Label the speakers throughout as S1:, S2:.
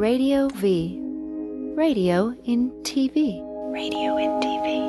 S1: Radio V. Radio in TV. Radio in TV.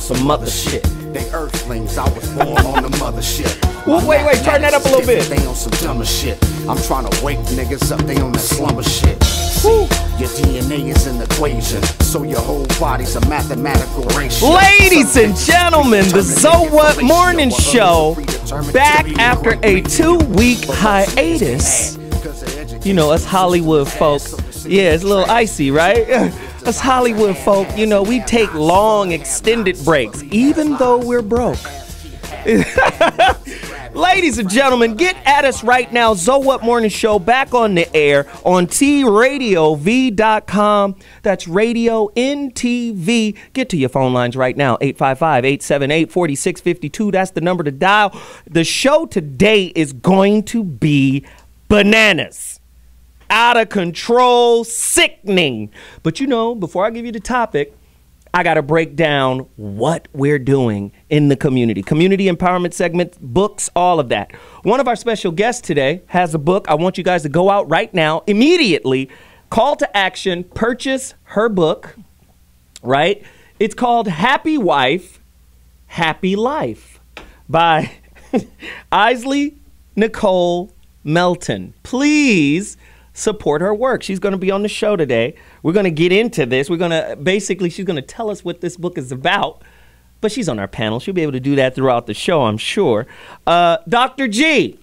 S2: Some mother shit.
S3: They earthlings, I was born on the mother shit.
S2: Wait, turn that up a little bit.
S3: They on some dumber shit. I'm trying to wake niggas up, they on that slumber shit. See, your DNA is an equation, so your whole body's a mathematical ratio.
S2: Ladies and gentlemen, the So What Morning Show, back after a 2-week hiatus. You know, us Hollywood folks, yeah, it's a little icy, right? Us Hollywood folk, you know, we take long, extended breaks, even though we're broke. Ladies and gentlemen, get at us right now. So What Morning Show back on the air on TRadioV.com. That's Radio NTV. Get to your phone lines right now, 855-878-4652. That's the number to dial. The show today is going to be bananas. Out of control, sickening. But you know, before I give you the topic, I got to break down what we're doing in the community. Community empowerment segment, books, all of that. One of our special guests today has a book. I want you guys to go out right now, immediately, call to action, purchase her book, right? It's called Happy Wife, Happy Life by Isley Nicole Melton. Please support her work. She's going to be on the show today. We're going to get into this. We're going to basically, she's going to tell us what this book is about, but she's on our panel. She'll be able to do that throughout the show, I'm sure. Dr. G,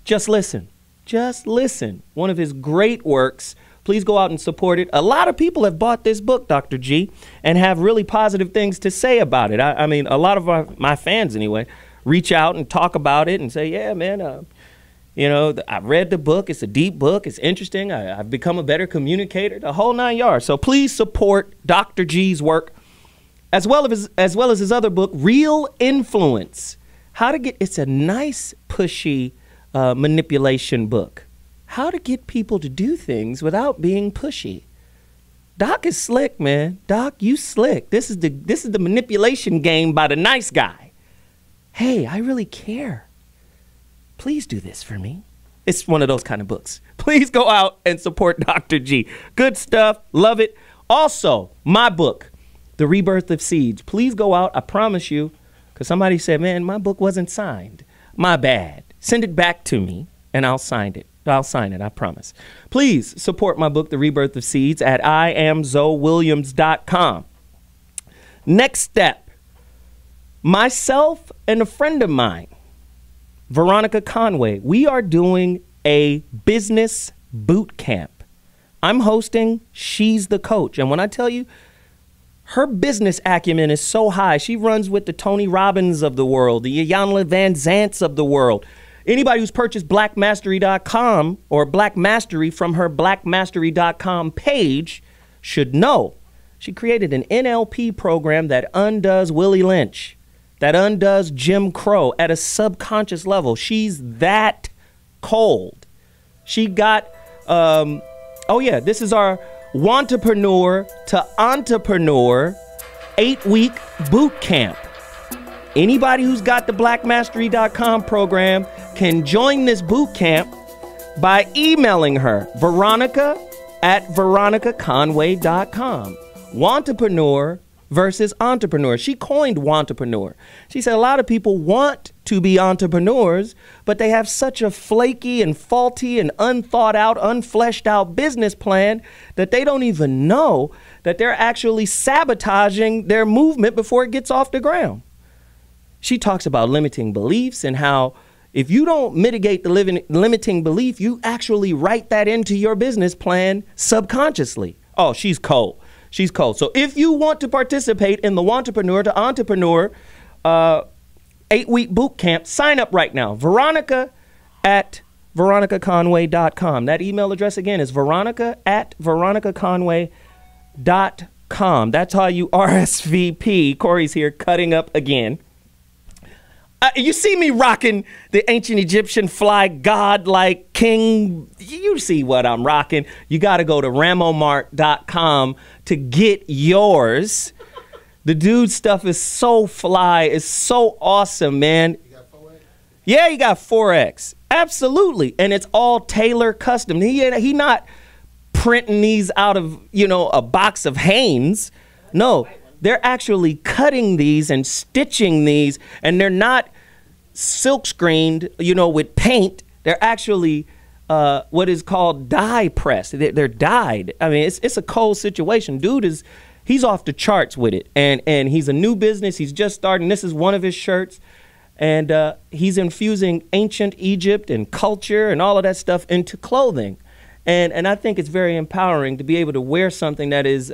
S2: Just Listen. Just Listen. One of his great works. Please go out and support it. A lot of people have bought this book, Dr. G, and have really positive things to say about it. I mean, a lot of my fans anyway, reach out and talk about it and say, yeah, man, you know, I've read the book. It's a deep book. It's interesting. I've become a better communicator, the whole 9 yards. So please support Dr. G's work, as well as his other book, Real Influence. It's a nice, pushy manipulation book. How to get people to do things without being pushy. Doc is slick, man. Doc, you slick. This is the manipulation game by the nice guy. Hey, I really care. Please do this for me. It's one of those kind of books. Please go out and support Dr. G. Good stuff. Love it. Also, my book, The Rebirth of Seeds. Please go out. I promise you, because somebody said, man, my book wasn't signed. My bad. Send it back to me, and I'll sign it. I promise. Please support my book, The Rebirth of Seeds, at IamZoeWilliams.com. Next step, myself and a friend of mine, Veronica Conway, we are doing a business boot camp. I'm hosting, she's the coach. And when I tell you, her business acumen is so high. She runs with the Tony Robbins of the world, the Iyanla Van Zants of the world. Anybody who's purchased blackmastery.com or Black Mastery from her blackmastery.com page should know. She created an NLP program that undoes Willie Lynch, that undoes Jim Crow at a subconscious level. She's that cold. She got, this is our Wantrepreneur to Entrepreneur 8-week boot camp. Anybody who's got the blackmastery.com program can join this boot camp by emailing her, veronica@veronicaconway.com. Wantrepreneur versus entrepreneur. She coined wantrepreneur. She said a lot of people want to be entrepreneurs, but they have such a flaky and faulty and unthought out, unfleshed out business plan that they don't even know that they're actually sabotaging their movement before it gets off the ground. She talks about limiting beliefs and how If you don't mitigate the limiting belief, you actually write that into your business plan subconsciously. Oh, she's cold. She's cold. So if you want to participate in the Wantrepreneur to Entrepreneur 8-week boot camp, sign up right now. Veronica at veronicaconway.com. That email address again is veronica at veronicaconway.com. That's how you RSVP. Corey's here cutting up again. You see me rocking the ancient Egyptian fly god like king. You see what I'm rocking. You got to go to ramomart.com to get yours. The dude's stuff is so fly. It's so awesome, man. You got 4X? Yeah, you got 4X. Absolutely. And it's all tailor custom. He not printing these out of, you know, a box of Hanes. No, they're actually cutting these and stitching these, and they're not silk screened, you know, with paint. They're actually what is called dye pressed. They're dyed. I mean, it's a cold situation. Dude he's off the charts with it, and he's a new business. He's just starting. This is one of his shirts, and he's infusing ancient Egypt and culture and all of that stuff into clothing. And I think it's very empowering to be able to wear something that is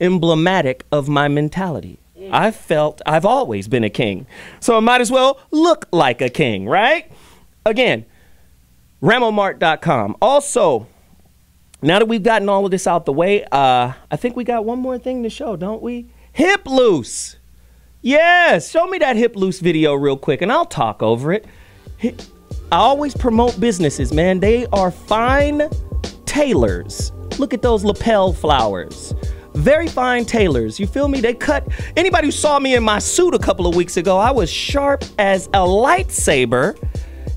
S2: emblematic of my mentality. I've always been a king, so I might as well look like a king, right? Again, ramomart.com. Also, now that we've gotten all of this out the way, I think we got one more thing to show, don't we? Hip loose. Yes, show me that hip loose video real quick, and I'll talk over it. I always promote businesses, man. They are fine tailors. Look at those lapel flowers. Very fine tailors. You feel me? They cut. Anybody who saw me in my suit a couple of weeks ago, I was sharp as a lightsaber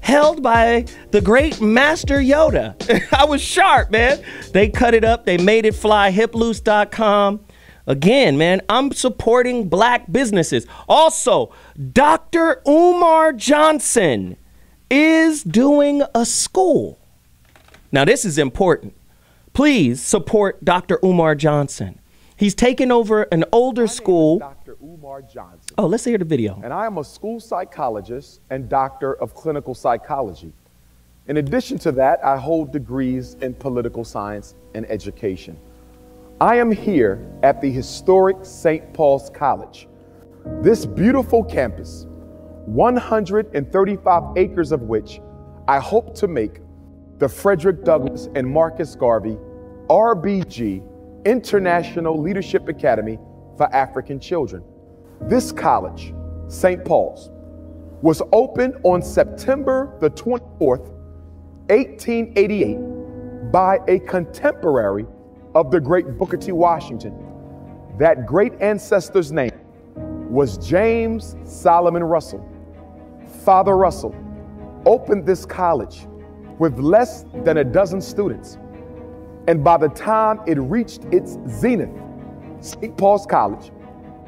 S2: held by the great Master Yoda. I was sharp, man. They cut it up. They made it fly. Hiploose.com. Again, man, I'm supporting black businesses. Also, Dr. Umar Johnson is doing a school. Now, this is important. Please support Dr. Umar Johnson. He's taken over an older school.
S4: Dr. Umar Johnson.
S2: Oh, let's hear the video.
S4: And I am a school psychologist and doctor of clinical psychology. In addition to that, I hold degrees in political science and education. I am here at the historic St. Paul's College. This beautiful campus, 135 acres of which I hope to make the Frederick Douglass and Marcus Garvey RBG International Leadership Academy for African Children. This college, St. Paul's, was opened on September the 24th, 1888 by a contemporary of the great Booker T. Washington. That great ancestor's name was James Solomon Russell. Father Russell opened this college with less than a dozen students. And by the time it reached its zenith, St. Paul's College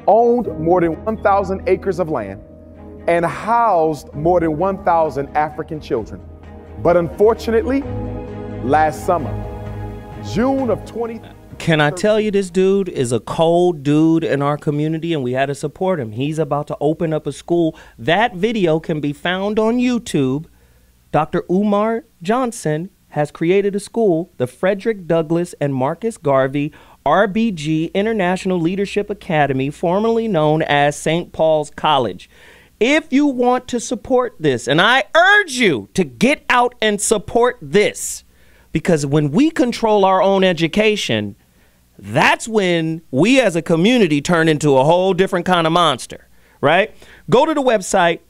S4: owned more than 1,000 acres of land and housed more than 1,000 African children. But unfortunately, last summer, June of 20...
S2: Can I tell you, this dude is a cold dude in our community, and we had to support him. He's about to open up a school. That video can be found on YouTube. Dr. Umar Johnson has created a school, the Frederick Douglass and Marcus Garvey RBG International Leadership Academy, formerly known as St. Paul's College. If you want to support this, and I urge you to get out and support this, because when we control our own education, that's when we as a community turn into a whole different kind of monster, right? Go to the website,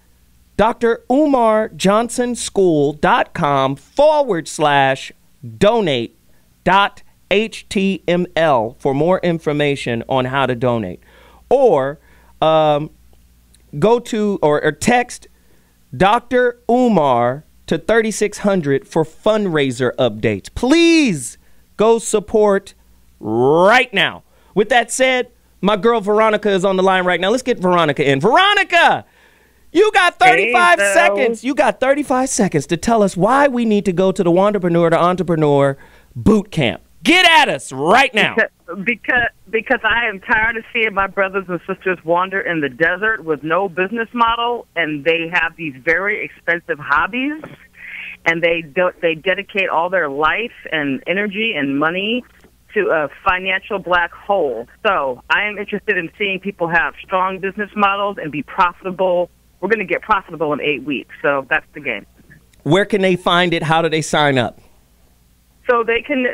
S2: drumarjohnsonschool.com/donate.html for more information on how to donate. Or go to or text Dr. Umar to 3600 for fundraiser updates. Please go support right now. With that said, my girl Veronica is on the line right now. Let's get Veronica in. Veronica! You got 35 seconds. You got 35 seconds to tell us why we need to go to the Wantrepreneur to Entrepreneur boot camp. Get at us right now.
S5: Because I am tired of seeing my brothers and sisters wander in the desert with no business model, and they have these very expensive hobbies, and they dedicate all their life and energy and money to a financial black hole. So I am interested in seeing people have strong business models and be profitable. We're going to get profitable in 8 weeks, so that's the game.
S2: Where can they find it? How do they sign up?
S5: So they can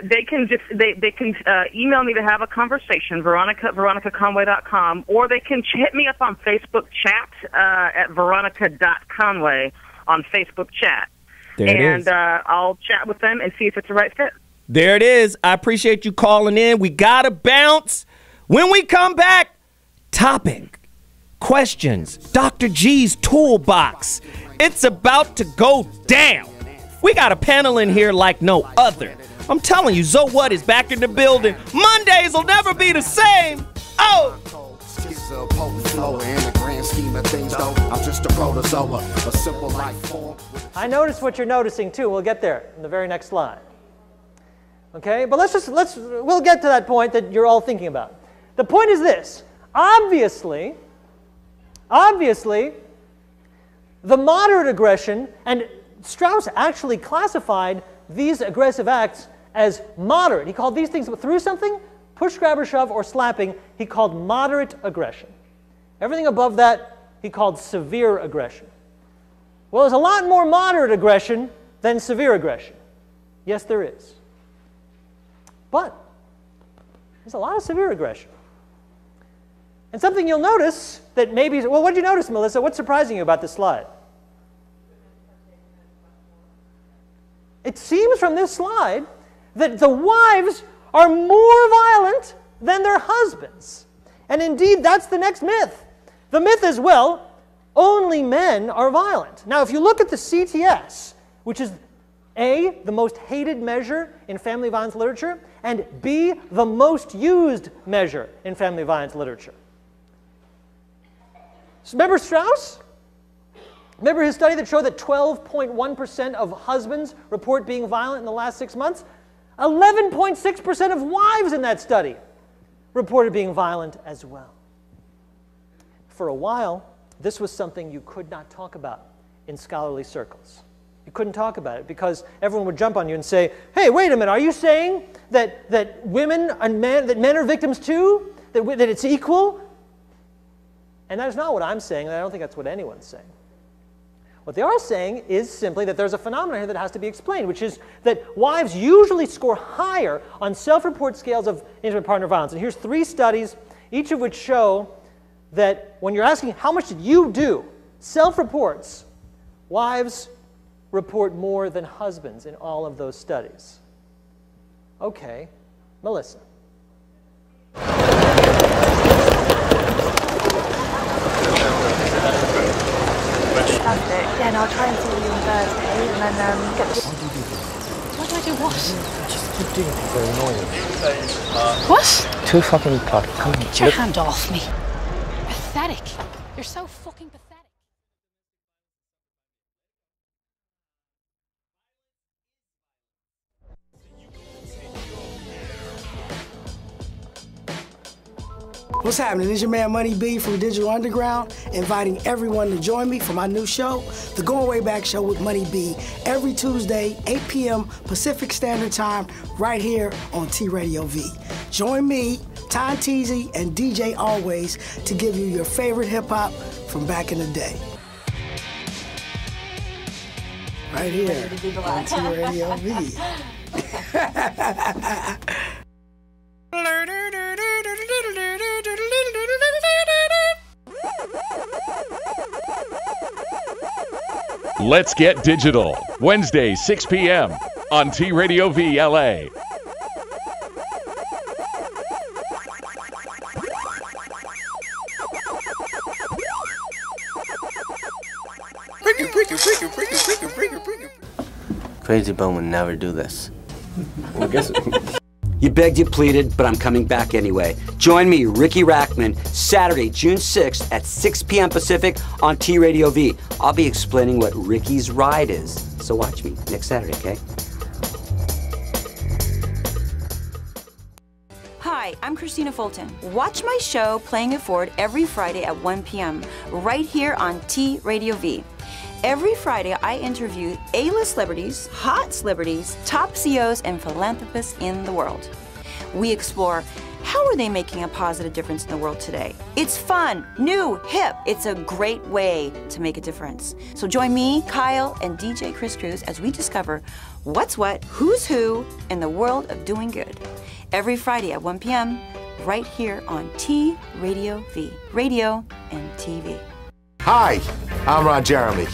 S5: email me to have a conversation, veronicaconway.com, or they can hit me up on Facebook chat at veronica.conway on Facebook chat.
S2: There it is.
S5: And I'll chat with them and see if it's the right fit.
S2: There it is. I appreciate you calling in. We got to bounce. When we come back, topic, questions, Dr. G's toolbox. It's about to go down. We got a panel in here like no other. I'm telling you, ZOWHAT is back in the building. Mondays will never be the same. Oh!
S6: I noticed what you're noticing too. We'll get there in the very next slide. Okay, but we'll get to that point that you're all thinking about. The point is this: obviously, the moderate aggression, and Strauss actually classified these aggressive acts as moderate. He called these things through something, push, grab, or shove, or slapping, he called moderate aggression. Everything above that, he called severe aggression. Well, there's a lot more moderate aggression than severe aggression. Yes, there is. But there's a lot of severe aggression. And something you'll notice that maybe, well, what did you notice, Melissa? What's surprising you about this slide? It seems from this slide that the wives are more violent than their husbands. And indeed, that's the next myth. The myth is, well, only men are violent. Now, if you look at the CTS, which is A, the most hated measure in family violence literature, and B, the most used measure in family violence literature. So remember Strauss? Remember his study that showed that 12.1% of husbands report being violent in the last 6 months? 11.6% of wives in that study reported being violent as well. For a while, this was something you could not talk about in scholarly circles. You couldn't talk about it because everyone would jump on you and say, hey, wait a minute, are you saying that men are victims too? That it's equal? And that is not what I'm saying, and I don't think that's what anyone's saying. What they are saying is simply that there's a phenomenon here that has to be explained, which is that wives usually score higher on self-report scales of intimate partner violence. And here's 3 studies, each of which show that when you're asking how much did you do, self-reports, wives report more than husbands in all of those studies. Okay, Melissa.
S7: Fantastic. Yeah, and I'll try and see you on Thursday, and then get the... Why do I do what?
S8: Just keep doing things that are annoying.
S7: What?
S8: Too fucking plot. Come on.
S7: Get your hand off me. Pathetic. You're so fucking pathetic.
S9: What's happening? It's your man Money B from Digital Underground, inviting everyone to join me for my new show, The Going Way Back Show with Money B, every Tuesday, 8 p.m. Pacific Standard Time, right here on T-Radio V. Join me, Ty Teasy, and DJ Always to give you your favorite hip-hop from back in the day. Right here on T-Radio V.
S10: Let's Get Digital, Wednesday, 6 p.m. on T-Radio V LA.
S11: Crazy Bone would never do this.
S8: I guess
S12: You begged, you pleaded, but I'm coming back anyway. Join me, Ricky Rackman, Saturday, June 6th at 6 p.m. Pacific on T-Radio V. I'll be explaining what Ricky's ride is. So watch me next Saturday, okay?
S13: Hi, I'm Christina Fulton. Watch my show Playing It Forward every Friday at 1 p.m. right here on T Radio V. Every Friday, I interview A-list celebrities, hot celebrities, top CEOs, and philanthropists in the world. We explore how are they making a positive difference in the world today. It's fun, new, hip. It's a great way to make a difference. So join me, Kyle, and DJ Chris Cruz as we discover what's what, who's who in the world of doing good. Every Friday at 1 p.m. right here on T Radio V. Radio and TV.
S14: Hi, I'm Ron Jeremy.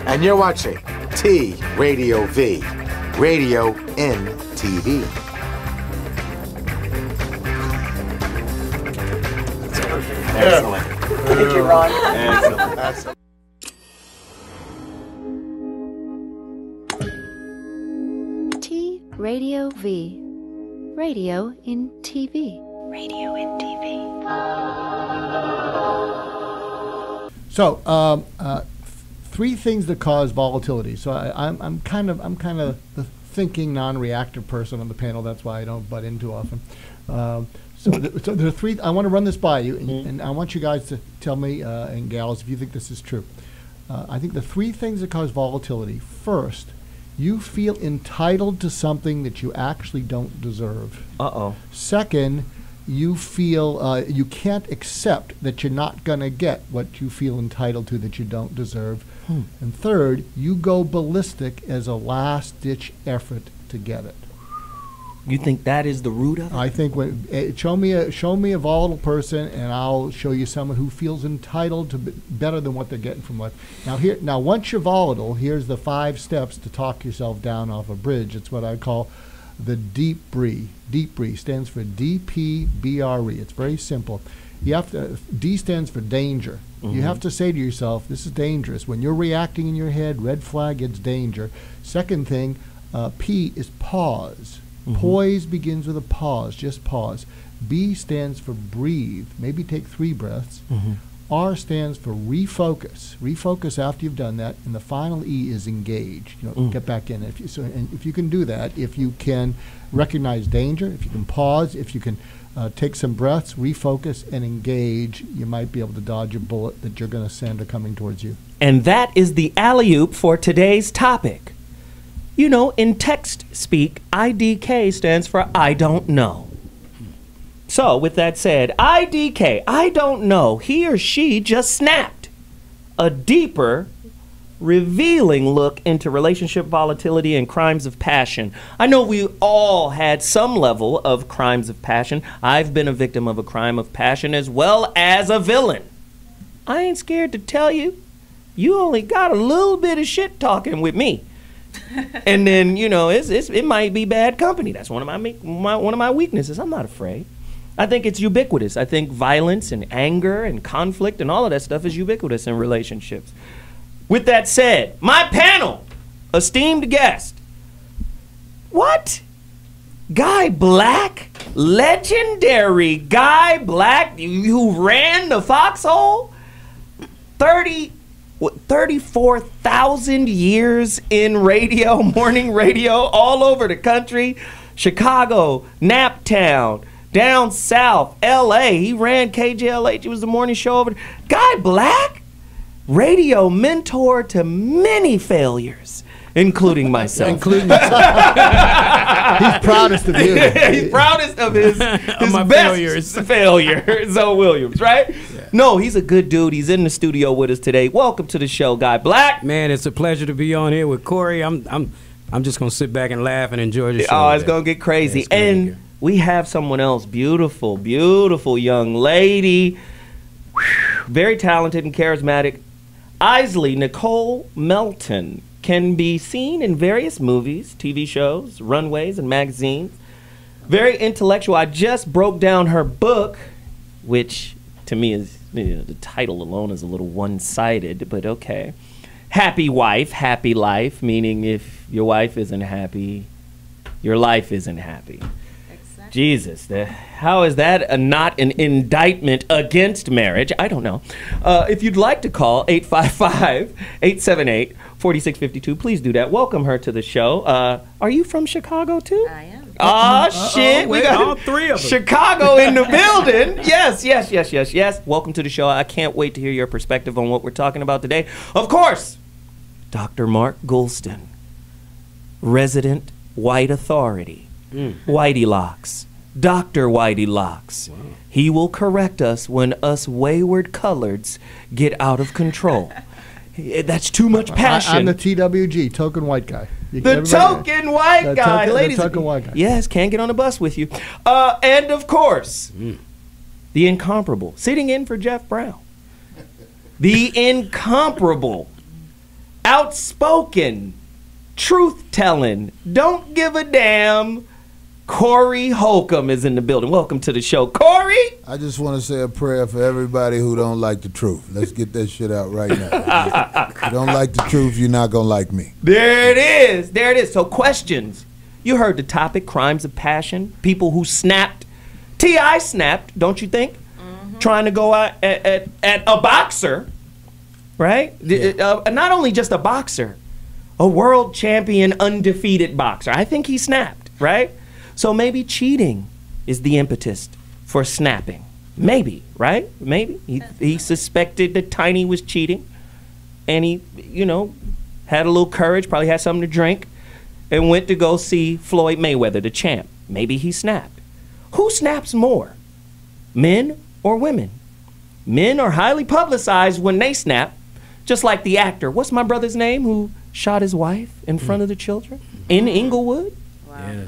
S14: And you're watching T Radio V. Radio in TV.
S15: Excellent.
S2: Thank you, Ron.
S15: Excellent.
S1: T Radio V. Radio in TV. Radio in TV.
S16: So, three things that cause volatility. So I'm kind of the thinking, non-reactive person on the panel. That's why I don't butt in too often. So there are three. I want to run this by you, and I want you guys to tell me, and gals, if you think this is true. I think the three things that cause volatility. First, you feel entitled to something that you actually don't deserve.
S2: Uh-oh.
S16: Second, you feel you can't accept that you're not going to get what you feel entitled to that you don't deserve. And third, you go ballistic as a last-ditch effort to get it.
S2: You think that is the root of it?
S16: I think show me a volatile person, and I'll show you someone who feels entitled to better than what they're getting from life. Now once you're volatile, here's the 5 steps to talk yourself down off a bridge. It's what I call the deep breathe. Deep breathe stands for DPBRE. It's very simple. You have to. D stands for danger. You have to say to yourself, "This is dangerous." When you're reacting in your head, red flag, it's danger. Second thing, P is pause. Poise begins with a pause, just pause. B stands for breathe, maybe take 3 breaths. R stands for refocus. Refocus after you've done that. And the final E is engage. Get back in. If you can do that, if you can recognize danger, if you can pause, if you can take some breaths, refocus, and engage, you might be able to dodge a bullet that you're going to send coming towards you.
S2: And that is the alley-oop for today's topic. You know, in text speak, IDK stands for I don't know. So, with that said, IDK, I don't know, he or she just snapped a deeper, revealing look into relationship volatility and crimes of passion. I know we all had some level of crimes of passion. I've been a victim of a crime of passion as well as a villain. I ain't scared to tell you, you only got a little bit of shit talking with me. And then, you know, it might be bad company. That's one of my weaknesses. I'm not afraid. I think it's ubiquitous. I think violence and anger and conflict and all of that stuff is ubiquitous in relationships. With that said, my panel, esteemed guest, what? Guy Black? Legendary Guy Black, who ran the foxhole? 34,000 years in radio, morning radio, all over the country. Chicago, Naptown, down south, L.A. He ran KJLH. It was the morning show over there. Guy Black, radio mentor to many failures, including myself.
S16: He's proudest of you.
S2: He's proudest of his best failure, Zoe Williams, right? Yeah. No, he's a good dude. He's in the studio with us today. Welcome to the show, Guy Black.
S17: Man, it's a pleasure to be on here with Corey. I'm just gonna sit back and laugh and enjoy the show.
S2: Oh, it's gonna get crazy. Yeah, and we have someone else, beautiful, beautiful young lady, very talented and charismatic. Isley Nicole Melton can be seen in various movies, TV shows, runways, and magazines. Very intellectual. I just broke down her book, which to me is, the title alone is a little one-sided, but okay. Happy Wife, Happy Life, meaning if your wife isn't happy, your life isn't happy. Jesus, how is that not an indictment against marriage? I don't know. If you'd like to call 855-878-4652, please do that. Welcome her to the show. Are you from Chicago too?
S18: I am.
S2: Shit.
S17: We got all three of them.
S2: Chicago in the building. Yes. Welcome to the show. I can't wait to hear your perspective on what we're talking about today. Of course, Dr. Mark Goulston, resident white authority. Whitey Locks. Dr. Whitey Locks. Wow. He will correct us when us wayward coloreds get out of control. That's too much passion.
S16: I'm the TWG, token white guy.
S2: The token white guy, ladies.
S16: The token white guy.
S2: Yes, can't get on the bus with you. And of course, the incomparable, sitting in for Jeff Brown. The incomparable, outspoken, truth-telling, don't give a damn, Corey Holcomb is in the building. Welcome to the show, Corey.
S19: I just want to say a prayer for everybody who don't like the truth. Let's get that shit out right now. If you don't like the truth, you're not going to like me.
S2: There it is. There it is. So questions. You heard the topic, crimes of passion. People who snapped. T.I. snapped, don't you think? Trying to go out at a boxer, right? Yeah. Not only just a boxer, a world champion, undefeated boxer. I think he snapped, right? So maybe cheating is the impetus for snapping. Maybe, right? Maybe. He suspected that Tiny was cheating, and he, had a little courage, probably had something to drink, and went to go see Floyd Mayweather, the champ. Maybe he snapped. Who snaps more, men or women? Men are highly publicized when they snap, just like the actor. What's my brother's name who shot his wife in front of the children in Inglewood?
S17: Wow. Yeah.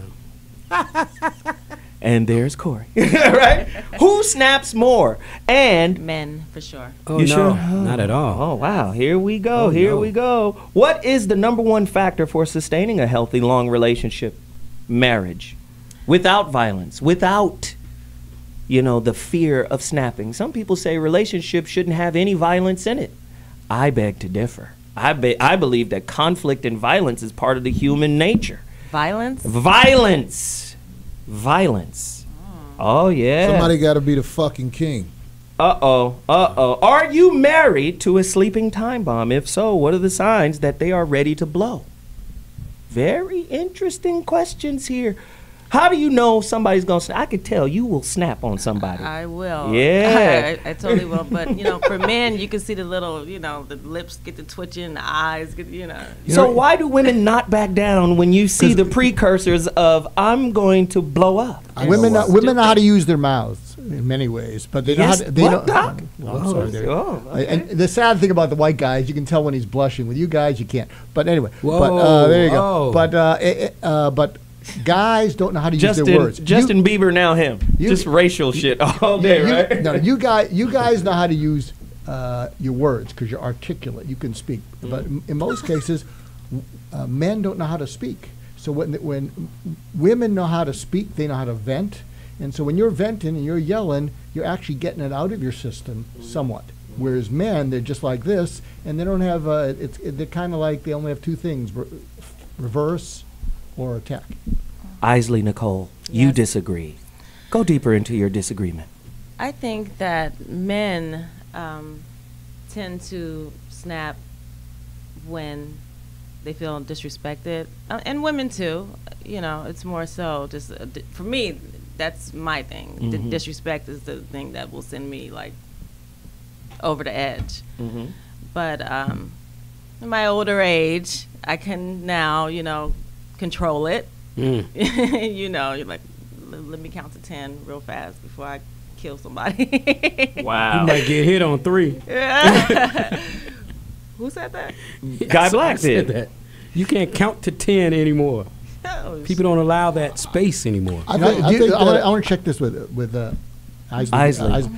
S2: And there's Corey. Right? Who snaps more? And
S18: men, for sure.
S17: Oh,
S2: you
S17: no,
S2: sure?
S17: not at all.
S2: Oh, wow. Here we go. We go. What is the number one factor for sustaining a healthy, long relationship? Marriage. Without violence. Without, the fear of snapping. Some people say relationships shouldn't have any violence in it. I beg to differ. I believe that conflict and violence is part of the human nature.
S18: Violence?
S2: Violence. Oh, yeah.
S19: Somebody got to be the fucking king.
S2: Uh-oh. Are you married to a sleeping time bomb? If so, what are the signs that they are ready to blow? Very interesting questions here. How do you know somebody's going to snap? I could tell you will snap on somebody.
S18: I will.
S2: Yeah.
S18: I totally will. But, for men, you can see the little, the lips get to twitching, the eyes get,
S2: So why do women not back down when you see the precursors of, I'm going to blow up?
S16: Women know how to use their mouths in many ways, but they know how to...
S2: Doc?
S16: I'm sorry. And the sad thing about the white guys, you can tell when he's blushing. With you guys, you can't. But anyway. There you go. But guys don't know how to use their words.
S2: Justin Bieber, now him. Just racial shit all day, right?
S16: No, you guys know how to use your words because you're articulate. You can speak. But in most cases, men don't know how to speak. So when women know how to speak, they know how to vent. And so when you're venting and you're yelling, you're actually getting it out of your system somewhat. Whereas men, they're just like this, and they don't have. They're kind of like they only have two things: reverse or attack.
S2: Isley Nicole, you disagree. Go deeper into your disagreement.
S18: I think that men tend to snap when they feel disrespected, and women too. It's more so just for me. That's my thing.
S2: Mm-hmm.
S18: Disrespect is the thing that will send me like over the edge.
S2: Mm-hmm.
S18: But in my older age, I can now, control it. You're like, let me count to 10 real fast before I kill somebody.
S2: Wow.
S17: You might get hit on 3.
S18: Who said that?
S2: Guy Black said
S17: that. You can't count to 10 anymore. People don't allow that space anymore.
S16: I want to check this with Isley.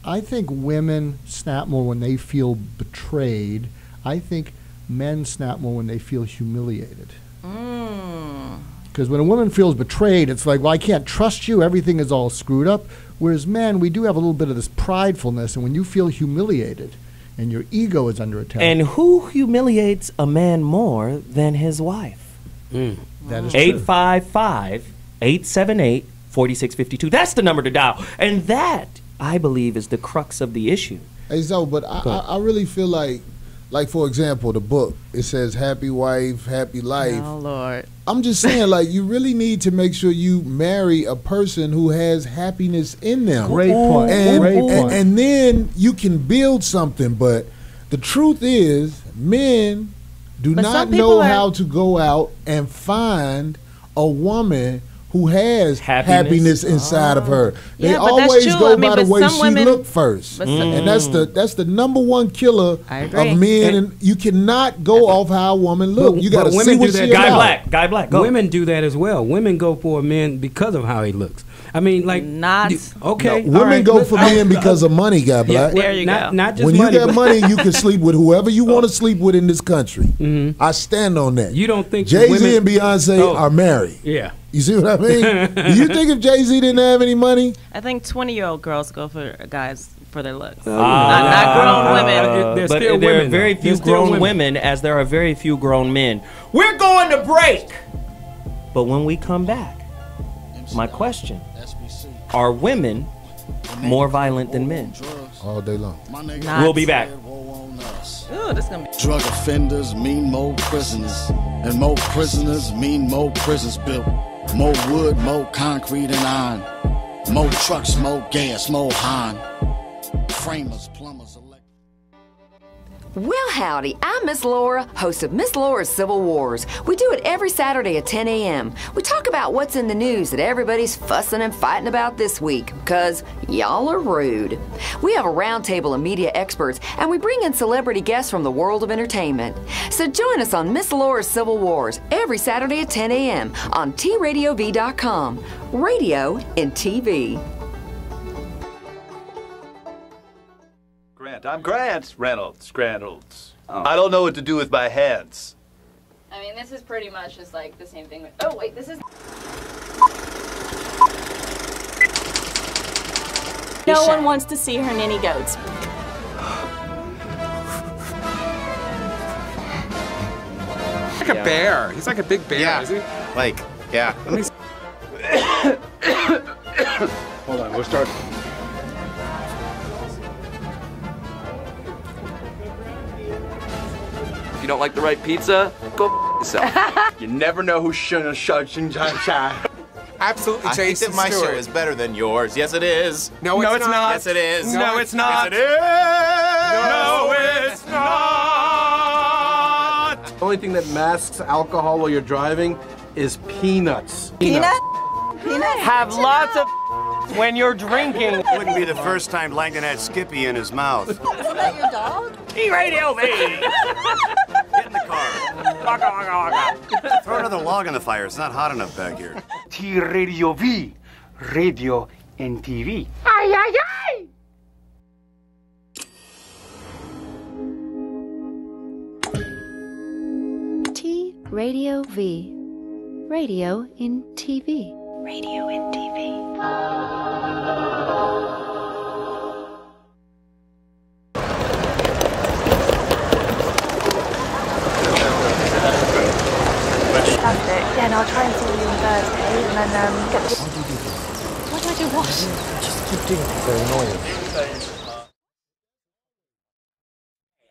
S16: I think women snap more when they feel betrayed. I think men snap more when they feel humiliated. Because when a woman feels betrayed, it's like, well, I can't trust you. Everything is all screwed up. Whereas men, we do have a little bit of this pridefulness. And when you feel humiliated and your ego is under attack.
S2: And who humiliates a man more than his wife?
S16: That is true.
S2: 855-878-4652. 4652. That's the number to dial. And that, I believe, is the crux of the issue.
S19: Hey, Zoe, but I really feel like for example, the book, it says happy wife, happy life.
S18: Oh, Lord.
S19: I'm just saying, like, you really need to make sure you marry a person who has happiness in them.
S16: Great point.
S19: And then you can build something. But the truth is, men do not know how to go out and find a woman who has happiness inside of her. They always go by the way she look first. And that's the number one killer of men. And you cannot go off how a woman look. You got to see what she about.
S2: Guy black. Go.
S17: Women do that as well. Women go for a man because of how he looks. I mean, like okay.
S19: No, women go for men because of money, Guy Black.
S18: There you go.
S17: Not just
S19: when
S17: money,
S19: you got money, you can sleep with whoever you want to sleep with in this country. I stand on that.
S17: You don't think
S19: Jay-Z and Beyonce are married?
S17: Yeah.
S19: You see what I mean? Do you think if Jay-Z didn't have any money?
S18: I think 20-year-old girls go for guys for their looks. Not grown women.
S2: But there are very few grown women, as there are very few grown men. We're going to break. But when we come back, my question, are women more violent than men?
S19: All day long.
S2: We'll be back.
S18: Ooh, this gonna be
S20: drug offenders mean more prisoners, and more prisoners mean more prisons built. More wood, more concrete and iron. More trucks, more gas, more Han. Framers, plumbers,
S21: Well, howdy, I'm Miss Laura, host of Miss Laura's Civil Wars. We do it every Saturday at 10 a.m. We talk about what's in the news that everybody's fussing and fighting about this week, because y'all are rude. We have a roundtable of media experts, and we bring in celebrity guests from the world of entertainment. So join us on Miss Laura's Civil Wars every Saturday at 10 a.m. on TRadiov.com. Radio and TV.
S22: I'm Grant Reynolds. I don't know what to do with my hands.
S23: I mean, this is pretty much just like the same thing. Oh, wait, this is...
S24: No one wants to see her ninny goats.
S25: Like a bear. He's like a big bear, isn't he?
S15: Like, yeah.
S25: Let me
S15: Hold on, we'll start.
S26: If you don't like the right pizza, go yourself.
S22: You never know who's
S25: Absolutely,
S15: I think
S25: Jason
S15: that my
S25: Stewart.
S15: show is better than yours. Yes, it is.
S25: No, it's not.
S15: Yes, it is.
S25: No, it's not.
S15: Yes, it is.
S25: No, it's not.
S22: The only thing that masks alcohol while you're driving is peanuts.
S2: Peanut? Have lots of when you're drinking.
S27: It wouldn't be the first time Langdon had Skippy in his mouth.
S23: Isn't that your dog?
S2: Radio V.
S27: Get in the car. Throw another log on the fire. It's not hot enough back here.
S28: Radio V. Radio and TV.
S23: Ay, ay, ay!
S1: Radio V. Radio in TV. Radio in TV.
S7: Fantastic. Yeah, and I'll try and see you on Thursday, and then get the...
S8: Why do I do what? Just keep doing it. They're annoying.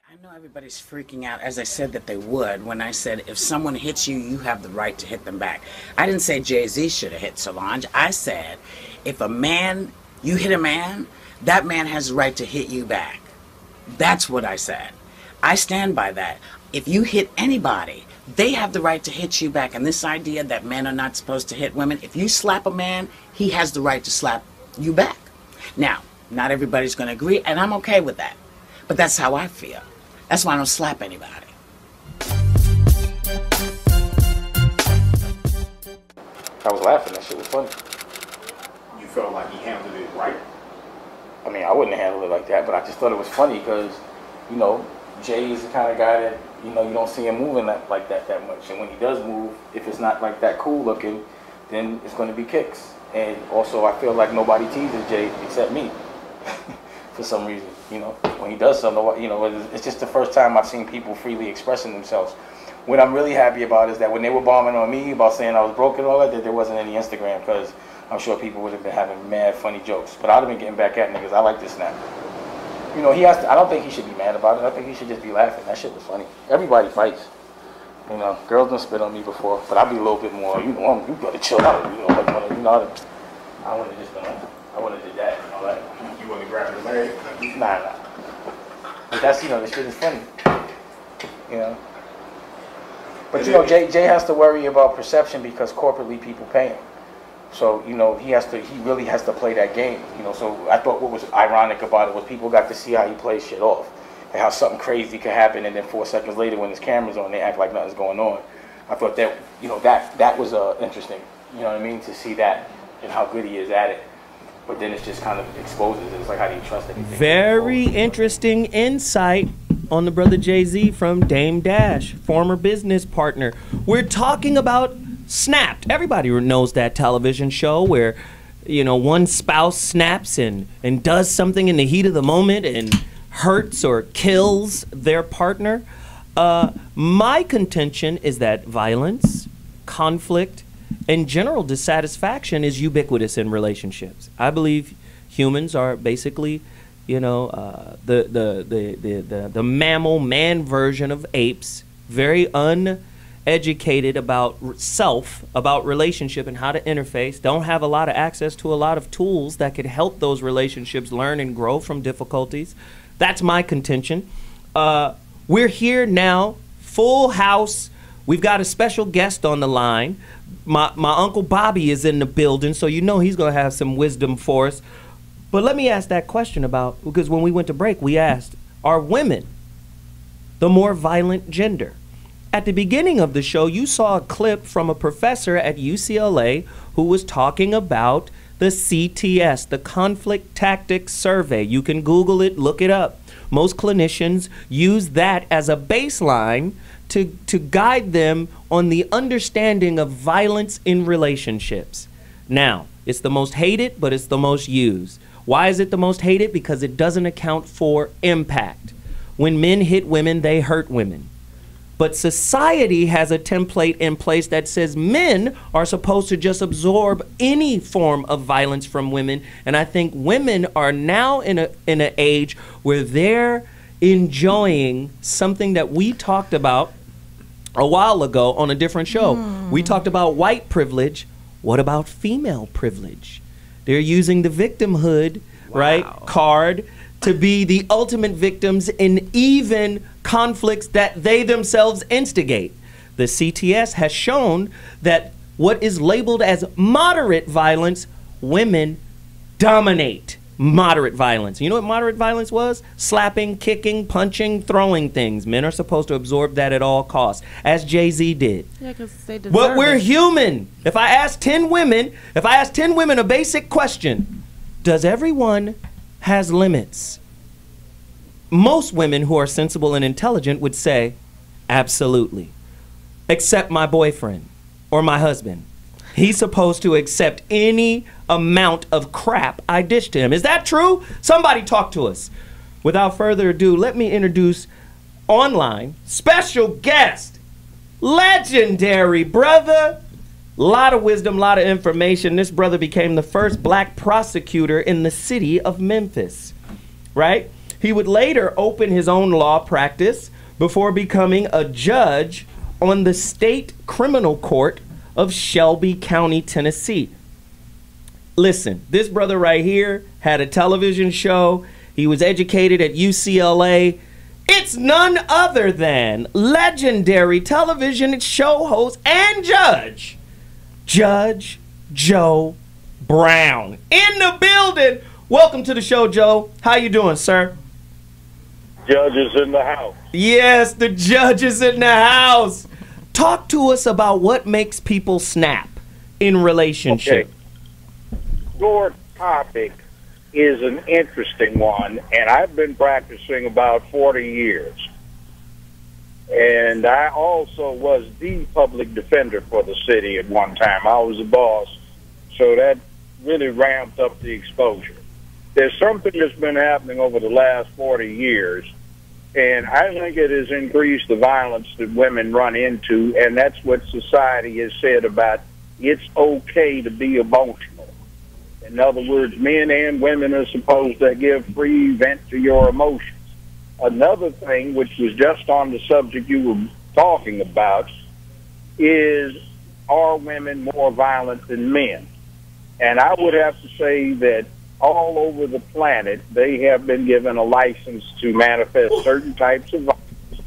S29: I know everybody's freaking out, as I said that they would, when I said if someone hits you, you have the right to hit them back. I didn't say Jay-Z should have hit Solange. I said if you hit a man, that man has the right to hit you back. That's what I said. I stand by that. If you hit anybody, they have the right to hit you back. And this idea that men are not supposed to hit women, if you slap a man, he has the right to slap you back. Now, not everybody's going to agree, and I'm okay with that. But that's how I feel. That's why I don't slap anybody.
S30: I was laughing. That shit was funny.
S4: You felt like he handled it right?
S30: I mean, I wouldn't handle it like that, but I just thought it was funny because, you know, Jay is the kind of guy that, you know, you don't see him moving like that much. And when he does move, if it's not like that cool looking, then it's going to be kicks. And also, I feel like nobody teases Jay except me for some reason. You know, when he does something, you know, it's just the first time I've seen people freely expressing themselves. What I'm really happy about is that when they were bombing on me about saying I was broke and all that there wasn't any Instagram, because I'm sure people would have been having mad funny jokes. But I'd have been getting back at niggas. I like this snap. You know, he has to, I don't think he should be mad about it. I think he should just be laughing. That shit was funny. Everybody fights. You know, girls done spit on me before, but I'd be a little bit more, you know, you gotta chill out. You know, like, you know, I wouldn't have just done, I wouldn't have did that. You know, like, you wouldn't have grabbed the leg. Nah. But that's, you know, this shit is funny. You know. But, you know, Jay has to worry about perception because corporately people pay him. So, you know, he really has to play that game. You know, so I thought what was ironic about it was people got to see how he plays shit off. And how something crazy could happen, and then 4 seconds later when his camera's on, they act like nothing's going on. I thought that, you know, that was interesting, you know what I mean, to see that and how good he is at it. But then it just kind of exposes it. It's like, how do you trust anything?
S2: Very interesting insight on the brother Jay-Z from Dame Dash, former business partner. We're talking about Snapped. Everybody knows that television show where, you know, one spouse snaps and does something in the heat of the moment and hurts or kills their partner. My contention is that violence, conflict, and general dissatisfaction is ubiquitous in relationships. I believe humans are basically, you know, the mammal man version of apes, very uneducated about self, about relationship and how to interface, don't have a lot of access to a lot of tools that could help those relationships learn and grow from difficulties. That's my contention. We're here now, full house. We've got a special guest on the line. My Uncle Bobby is in the building, so you know he's going to have some wisdom for us. But let me ask that question about, because when we went to break, we asked, are women the more violent gender? At the beginning of the show, you saw a clip from a professor at UCLA who was talking about the CTS, the Conflict Tactics Survey. You can Google it, look it up. Most clinicians use that as a baseline to guide them on the understanding of violence in relationships. Now, it's the most hated, but it's the most used. Why is it the most hated? Because it doesn't account for impact. When men hit women, they hurt women. But society has a template in place that says men are supposed to just absorb any form of violence from women. And I think women are now in an age where they're enjoying something that we talked about a while ago on a different show. We talked about white privilege. What about female privilege? They're using the victimhood, right, card to be the ultimate victims in even conflicts that they themselves instigate. The CTS has shown that what is labeled as moderate violence, women dominate moderate violence. You know what moderate violence was? Slapping, kicking, punching, throwing things. Men are supposed to absorb that at all costs, as Jay-Z did.
S18: Yeah, because they deserve
S2: But we're
S18: it.
S2: human. If I ask 10 women a basic question, does everyone has limits? Most women who are sensible and intelligent would say, absolutely. Except my boyfriend or my husband. He's supposed to accept any amount of crap I dish to him. Is that true? Somebody talk to us. Without further ado, let me introduce online special guest, legendary brother. Lot of wisdom, lot of information. This brother became the first black prosecutor in the city of Memphis, right? He would later open his own law practice before becoming a judge on the state criminal court of Shelby County, Tennessee. Listen, this brother right here had a television show. He was educated at UCLA. It's none other than legendary television show host and judge, Judge Joe Brown, in the building. Welcome to the show, Joe. How you doing, sir?
S3: Judge is in the house.
S2: Yes, the judge is in the house. Talk to us about what makes people snap in relationship.
S3: Okay. Your topic is an interesting one, and I've been practicing about 40 years. And I also was the public defender for the city at one time. I was the boss, so that really ramped up the exposure. There's something that's been happening over the last 40 years, and I think it has increased the violence that women run into, and that's what society has said about it's okay to be emotional. In other words, men and women are supposed to give free vent to your emotions. Another thing, which was just on the subject you were talking about, is, are women more violent than men? And I would have to say that all over the planet, they have been given a license to manifest certain types of violence,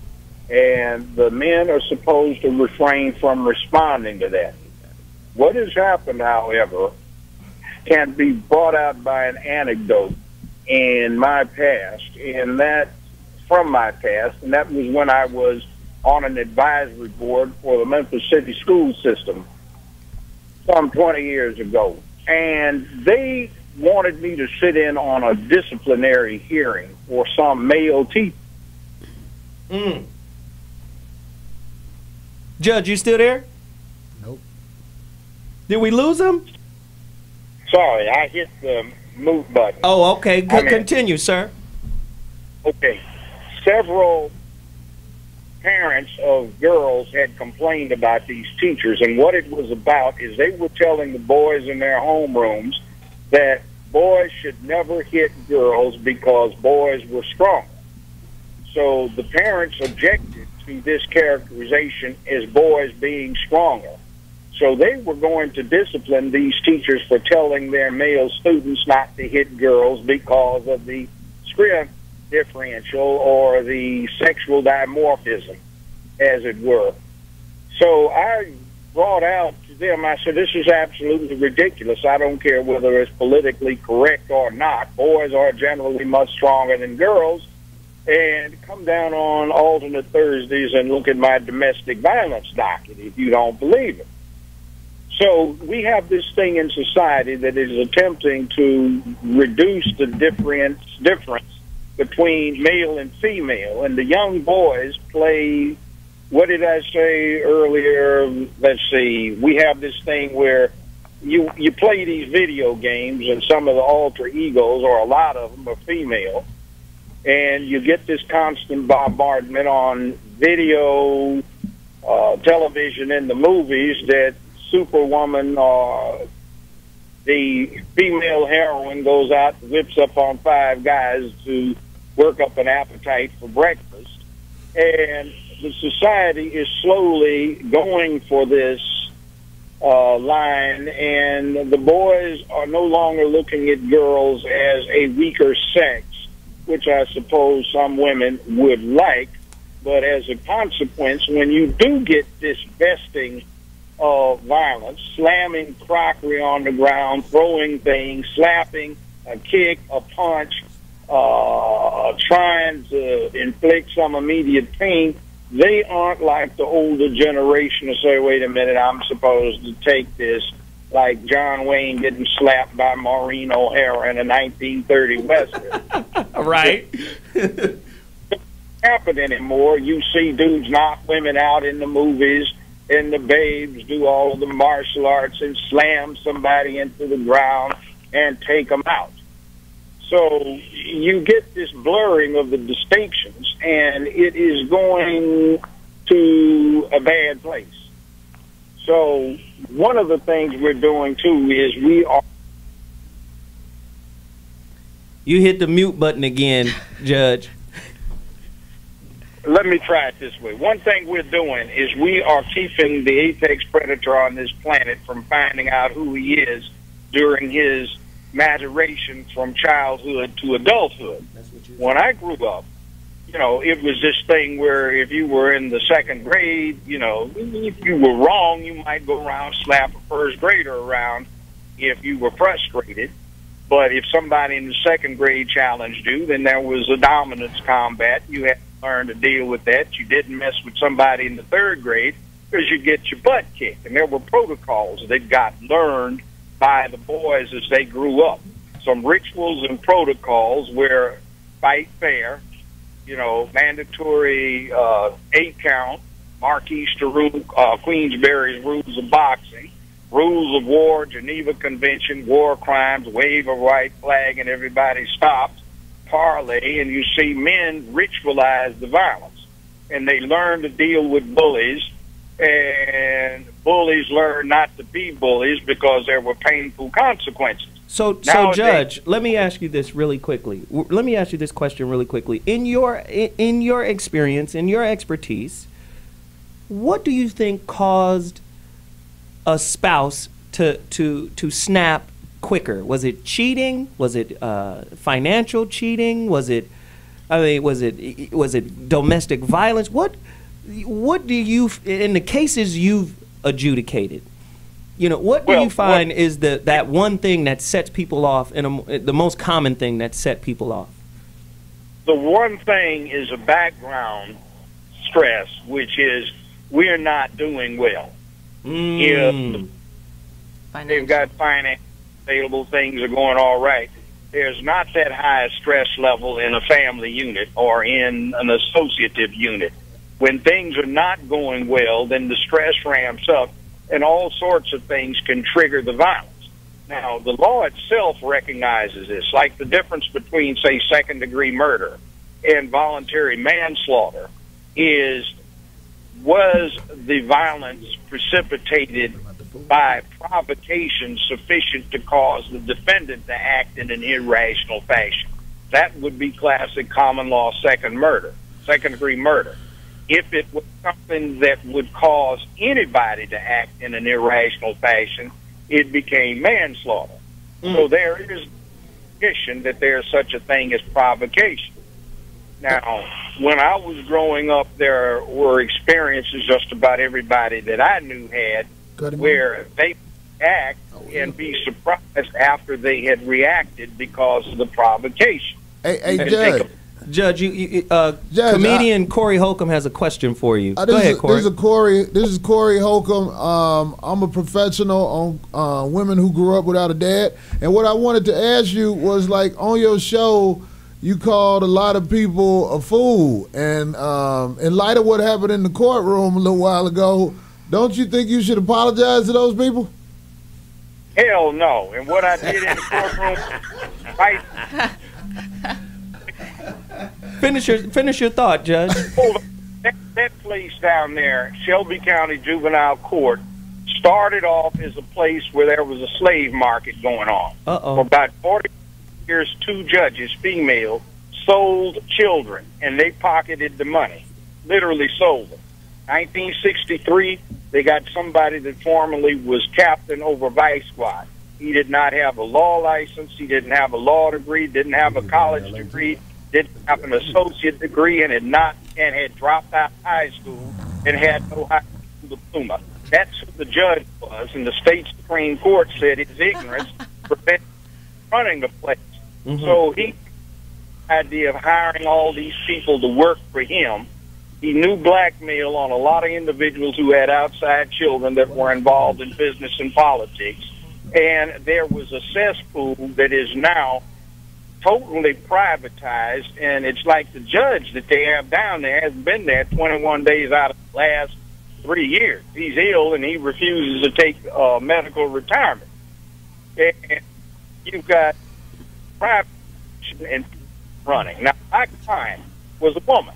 S3: and the men are supposed to refrain from responding to that. What has happened, however, can be brought out by an anecdote in my past, and that from my past, and that was when I was on an advisory board for the Memphis City school system some 20 years ago. And they wanted me to sit in on a disciplinary hearing for some male teacher.
S2: Judge, you still there?
S19: Nope.
S2: Did we lose him?
S3: Sorry, I hit the mute button.
S2: Oh, okay. Continue, sir.
S3: Okay. Several parents of girls had complained about these teachers, and what it was about is they were telling the boys in their homerooms that boys should never hit girls because boys were strong. So the parents objected to this characterization as boys being stronger. So they were going to discipline these teachers for telling their male students not to hit girls because of the strength differential or the sexual dimorphism, as it were. So I brought out to them, I said, this is absolutely ridiculous. I don't care whether it's politically correct or not. Boys are generally much stronger than girls. And come down on alternate Thursdays and look at my domestic violence docket if you don't believe it. So we have this thing in society that is attempting to reduce the difference between male and female. And the young boys play, what did I say earlier? Let's see. We have this thing where you play these video games, and some of the alter egos, or a lot of them, are female. And you get this constant bombardment on video, television, and the movies that Superwoman or the female heroine goes out and whips up on 5 guys to work up an appetite for breakfast. And the society is slowly going for this line, and the boys are no longer looking at girls as a weaker sex, which I suppose some women would like. But as a consequence, when you do get this vesting of violence, slamming crockery on the ground, throwing things, slapping, a kick, a punch, trying to inflict some immediate pain, they aren't like the older generation to say, wait a minute, I'm supposed to take this, like John Wayne getting slapped by Maureen O'Hara in a 1930 Western.
S2: Right.
S3: It doesn't happen anymore. You see dudes knock women out in the movies, and the babes do all of the martial arts and slam somebody into the ground and take them out. So you get this blurring of the distinctions, and it is going to a bad place. So one of the things we're doing, too, is we are...
S2: You hit the mute button again, Judge.
S3: Let me try it this way. One thing we're doing is we are keeping the apex predator on this planet from finding out who he is during his maturation from childhood to adulthood. When I grew up, you know, it was this thing where if you were in the 2nd grade, you know, if you were wrong, you might go around slap a first grader around if you were frustrated. But if somebody in the 2nd grade challenged you, then there was a dominance combat. You had to learn to deal with that. You didn't mess with somebody in the 3rd grade because you'd get your butt kicked. And there were protocols that got learned by the boys as they grew up. Some rituals and protocols where fight fair, you know, mandatory 8-count, Marquis Theroux, Queensberry's rules of boxing, rules of war, Geneva Convention, war crimes, wave a white flag and everybody stops, parlay, and you see men ritualize the violence. And they learn to deal with bullies, and bullies learn not to be bullies because there were painful consequences.
S2: So Judge, let me ask you this really quickly. Let me ask you this question really quickly. In your experience, in your expertise, what do you think caused a spouse to snap quicker? Was it cheating? Was it financial cheating? Was it domestic violence? What do you, in the cases you've adjudicated, what do you find is that one thing that sets people off, and the most common thing that set people off?
S3: The one thing is a background stress, which is we're not doing well. If they've got finance available, things are going all right. There's not that high a stress level in a family unit or in an associative unit. When things are not going well, then the stress ramps up, and all sorts of things can trigger the violence. Now, the law itself recognizes this, like the difference between, say, second-degree murder and voluntary manslaughter was the violence precipitated by provocation sufficient to cause the defendant to act in an irrational fashion. That would be classic common law second-degree murder. If it was something that would cause anybody to act in an irrational fashion, it became manslaughter. So there is recognition that there's such a thing as provocation. Now, when I was growing up, there were experiences just about everybody that I knew had where they act and be surprised after they had reacted because of the provocation.
S2: Hey, Judge, comedian Corey Holcomb has a question for you. Go ahead, Corey.
S19: This is Corey Holcomb. I'm a professional on women who grew up without a dad. And what I wanted to ask you was, like, on your show, you called a lot of people a fool. And in light of what happened in the courtroom a little while ago, don't you think you should apologize to those people?
S3: Hell no. And what I did in the courtroom, right?
S2: Finish your thought, Judge.
S3: That place down there, Shelby County Juvenile Court, started off as a place where there was a slave market going on. For about 40 years, 2 judges, female, sold children, and they pocketed the money, literally sold them. 1963, they got somebody that formerly was captain over Vice Squad. He did not have a law license. He didn't have a law degree, didn't have a college degree, didn't have an associate degree, and had dropped out of high school and had no high school diploma. That's who the judge was, and the state Supreme Court said his ignorance prevented running the place. So he had the idea of hiring all these people to work for him. He knew blackmail on a lot of individuals who had outside children that were involved in business and politics. And there was a cesspool that is now totally privatized, and it's like the judge that they have down there has been there 21 days out of the last 3 years. He's ill, and he refuses to take medical retirement. And you've got private and running. Now, my client was a woman.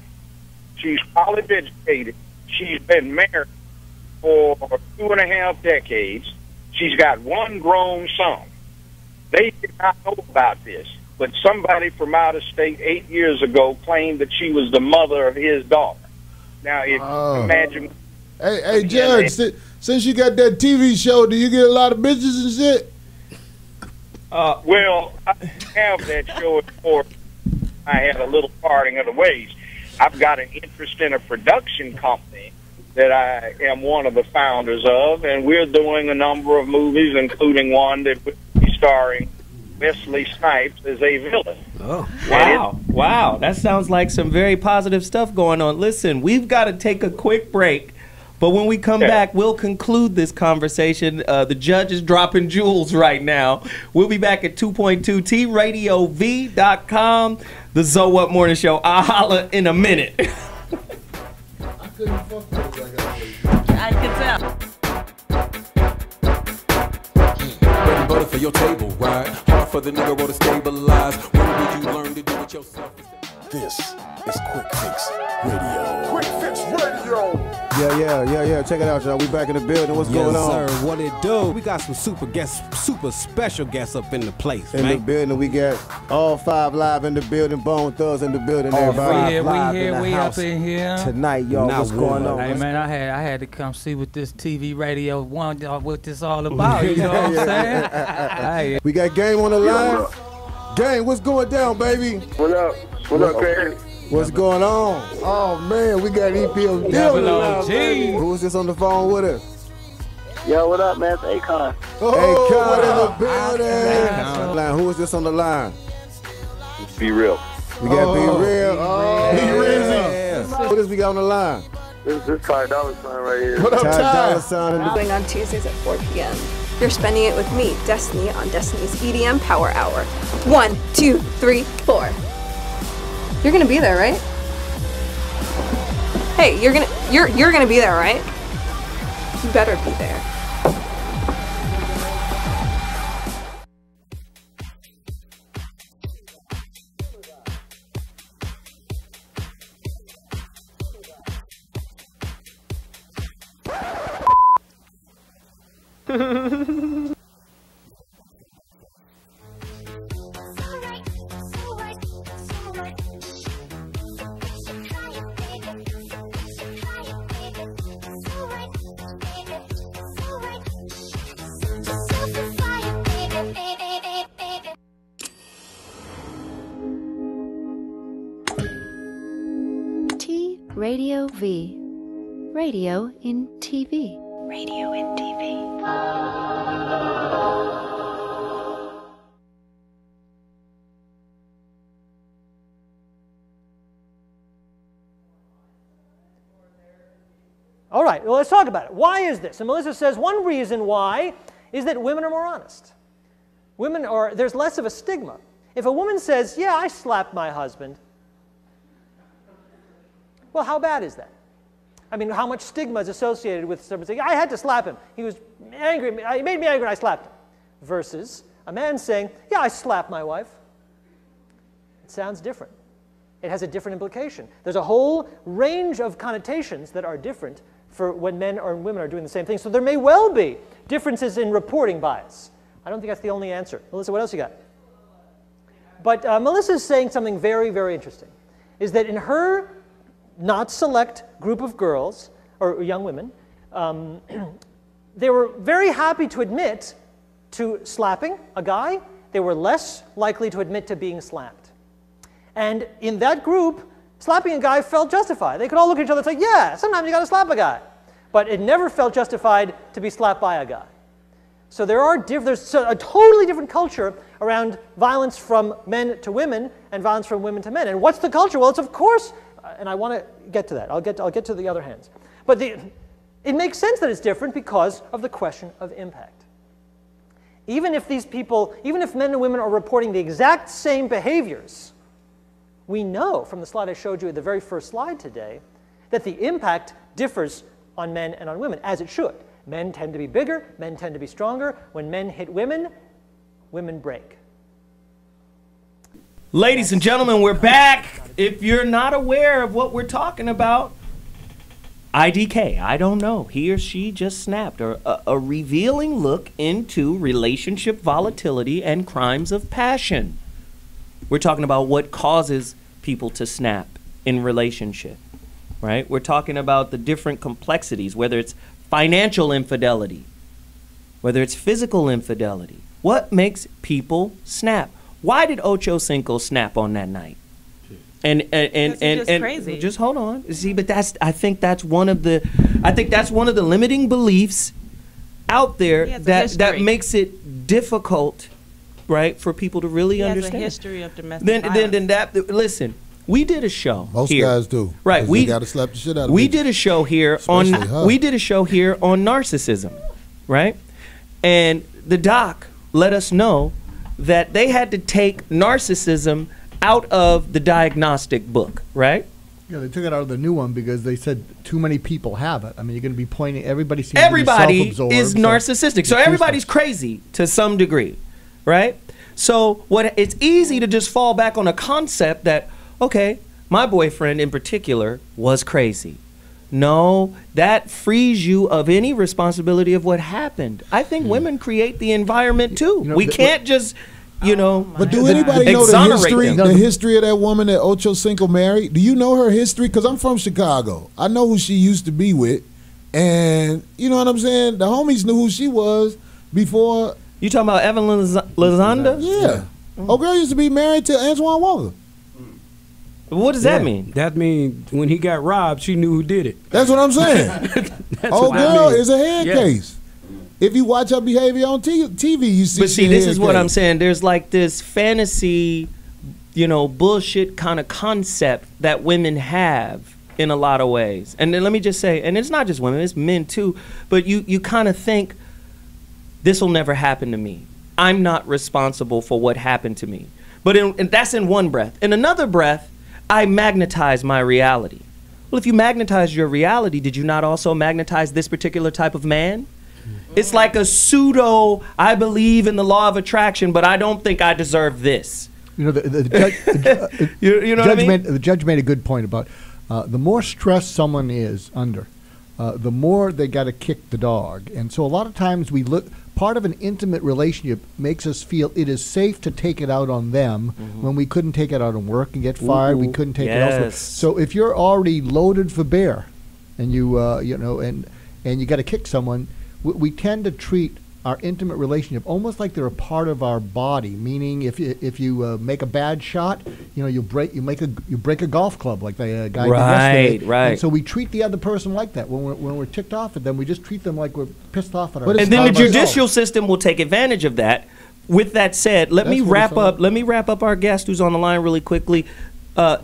S3: She's college educated. She's been married for 2.5 decades. She's got 1 grown son. They did not know about this, but somebody from out of state 8 years ago claimed that she was the mother of his daughter. Now, if you imagine...
S19: Hey, Judge, since you got that TV show, do you get a lot of bitches and shit?
S3: Well, I have that show at court. I had a little parting of the ways. I've got an interest in a production company that I am one of the founders of, and we're doing a number of movies, including one that would be starring Wesley Snipes as a villain.
S2: Oh, wow. Wow. That sounds like some very positive stuff going on. Listen, we've got to take a quick break, but when we come back, we'll conclude this conversation. The judge is dropping jewels right now. We'll be back at 2.2 TRadioV.com, the So What Morning Show. I'll holla in a minute.
S19: I couldn't fuck those like
S18: I could tell.
S5: Bread and butter for your table, right? Hard for the nigga to stabilize. When did you learn to do it yourself? This is Quick Fix Radio.
S4: Quick Fix Radio.
S6: Yeah. Check it out, y'all. We back in the building. What's going on?
S9: Yes, sir. What it do? We got some super special guests up in the place,
S6: in the building, we got all 5 live in the building. Bone Thugs in the building. Everybody
S10: We up in here
S6: tonight, y'all. What's going on?
S10: Hey man, I had to come see what this TV radio what this all about. You know what I'm saying? Hey.
S6: We got Game on the line. Game, what's going down, baby?
S3: What up? What up, man?
S6: What's going on? Oh man, we got EPO Dylan. Who is this on the phone with us?
S3: Yo, what up, man? It's Akon.
S6: Akon in the building. Who is this on the line?
S3: Be Real.
S6: We got Be Real. What is we got on the line?
S3: This is Ty Dolla $ign right here.
S6: What up, Ty Dolla $ign?
S11: Going on Tuesdays at 4 p.m. You're spending it with me, Destiny, on Destiny's EDM Power Hour. 1, 2, 3, 4. You're gonna be there, right? Hey, you're gonna be there, right? You better be there.
S1: Radio V. Radio in TV. Radio in TV.
S8: All right, well, let's talk about it. Why is this? And Melissa says one reason why is that women are more honest. There's less of a stigma. If a woman says, yeah, I slapped my husband, well, how bad is that? I mean, how much stigma is associated with someone saying, I had to slap him. He was angry. He made me angry and I slapped him. Versus a man saying, yeah, I slapped my wife. It sounds different. It has a different implication. There's a whole range of connotations that are different for when men or women are doing the same thing. So there may well be differences in reporting bias. I don't think that's the only answer. Melissa, what else you got? But Melissa's saying something very, very interesting, is that in her not select group of girls, or young women, they were very happy to admit to slapping a guy. They were less likely to admit to being slapped. And in that group, slapping a guy felt justified. They could all look at each other and say, yeah, sometimes you got to slap a guy. But it never felt justified to be slapped by a guy. So there's a totally different culture around violence from men to women and violence from women to men. And what's the culture? Well, it's of course, and I want to get to that. I'll get to the other hands. But it makes sense that it's different because of the question of impact. Even if men and women are reporting the exact same behaviors, we know from the slide I showed you at the very first slide today that the impact differs on men and on women, as it should. Men tend to be bigger, men tend to be stronger. When men hit women, women break.
S2: Ladies and gentlemen, we're back. If you're not aware of what we're talking about, IDK, I don't know, he or she just snapped, or a revealing look into relationship volatility and crimes of passion. We're talking about what causes people to snap in relationship, right? We're talking about the different complexities, whether it's financial infidelity, whether it's physical infidelity. What makes people snap? Why did Ocho Cinco snap on that night? And
S18: crazy.
S2: Just hold on. See, but I think that's one of the limiting beliefs out there that makes it difficult, right, for people to really understand.
S18: He has a history of domestic violence.
S2: Listen, we did a show.
S19: Most guys do.
S2: Right.
S19: We got to slap the shit out of
S2: We
S19: people.
S2: did a show here on narcissism, right? And the doc let us know that they had to take narcissism out of the diagnostic book, right?
S12: Yeah, they took it out of the new one because they said too many people have it. I mean, you're going to be pointing. Everybody seems
S2: everybody
S12: to be self-absorbed,
S2: is narcissistic, so everybody's crazy to some degree, right? So it's easy to just fall back on a concept that, okay, my boyfriend in particular was crazy. No, that frees you of any responsibility of what happened. I think women create the environment too. We can't just,
S19: But do anybody know the history of that woman that Ocho Cinco married? Do you know her history? Because I'm from Chicago. I know who she used to be with. And you know what I'm saying? The homies knew who she was before.
S2: You talking about Evelyn Lozanda?
S19: Yeah. Oh, girl used to be married to Antoine Walker.
S2: What does that mean?
S13: That means when he got robbed, she knew who did it.
S19: That's what I'm saying. Oh, girl is a head case. If you watch her behavior on TV, you see.
S2: But see, this is what I'm saying. There's like this fantasy, bullshit kind of concept that women have in a lot of ways. And then let me just say, and it's not just women, it's men too. But you kind of think, this will never happen to me. I'm not responsible for what happened to me. But and that's in one breath. In another breath, I magnetize my reality. Well, if you magnetize your reality, did you not also magnetize this particular type of man? It's like a pseudo, I believe in the law of attraction, but I don't think I deserve this.
S12: The judge,
S2: you know what I mean?
S12: The judge made a good point about the more stress someone is under, the more they got to kick the dog. And so a lot of times we look, part of an intimate relationship makes us feel it is safe to take it out on them when we couldn't take it out on work and get fired. We couldn't take it elsewhere. So if you're already loaded for bear, and you and you got to kick someone, we tend to treat our intimate relationship almost like they're a part of our body. Meaning, if you make a bad shot, you break a golf club like the guy did yesterday. Right. And so we treat the other person like that. When we're ticked off at them, we just treat them like we're pissed off at ourselves.
S2: And then the judicial system will take advantage of that. With that said, let me wrap up our guest who's on the line really quickly.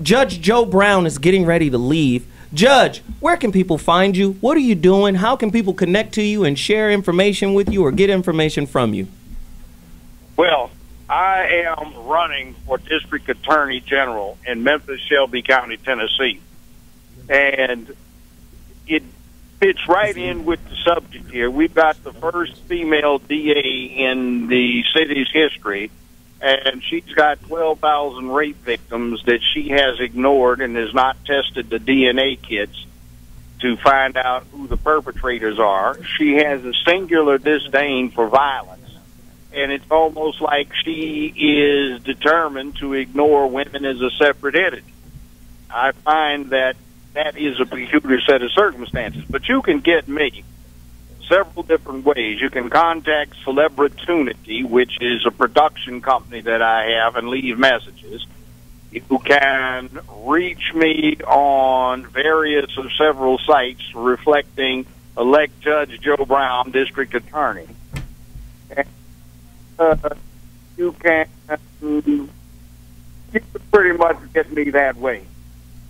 S2: Judge Joe Brown is getting ready to leave. Judge, where can people find you? What are you doing? How can people connect to you and share information with you or get information from you?
S3: Well, I am running for District Attorney General in Memphis, Shelby County, Tennessee. And it fits right in with the subject here. We've got the first female DA in the city's history, and she's got 12,000 rape victims that she has ignored and has not tested the DNA kits to find out who the perpetrators are. She has a singular disdain for violence, and it's almost like she is determined to ignore women as a separate entity. I find that is a peculiar set of circumstances. But you can get me several different ways. You can contact Celebritunity, which is a production company that I have, and leave messages. You can reach me on various of several sites reflecting elect Judge Joe Brown, District Attorney. And, you can pretty much get me that way.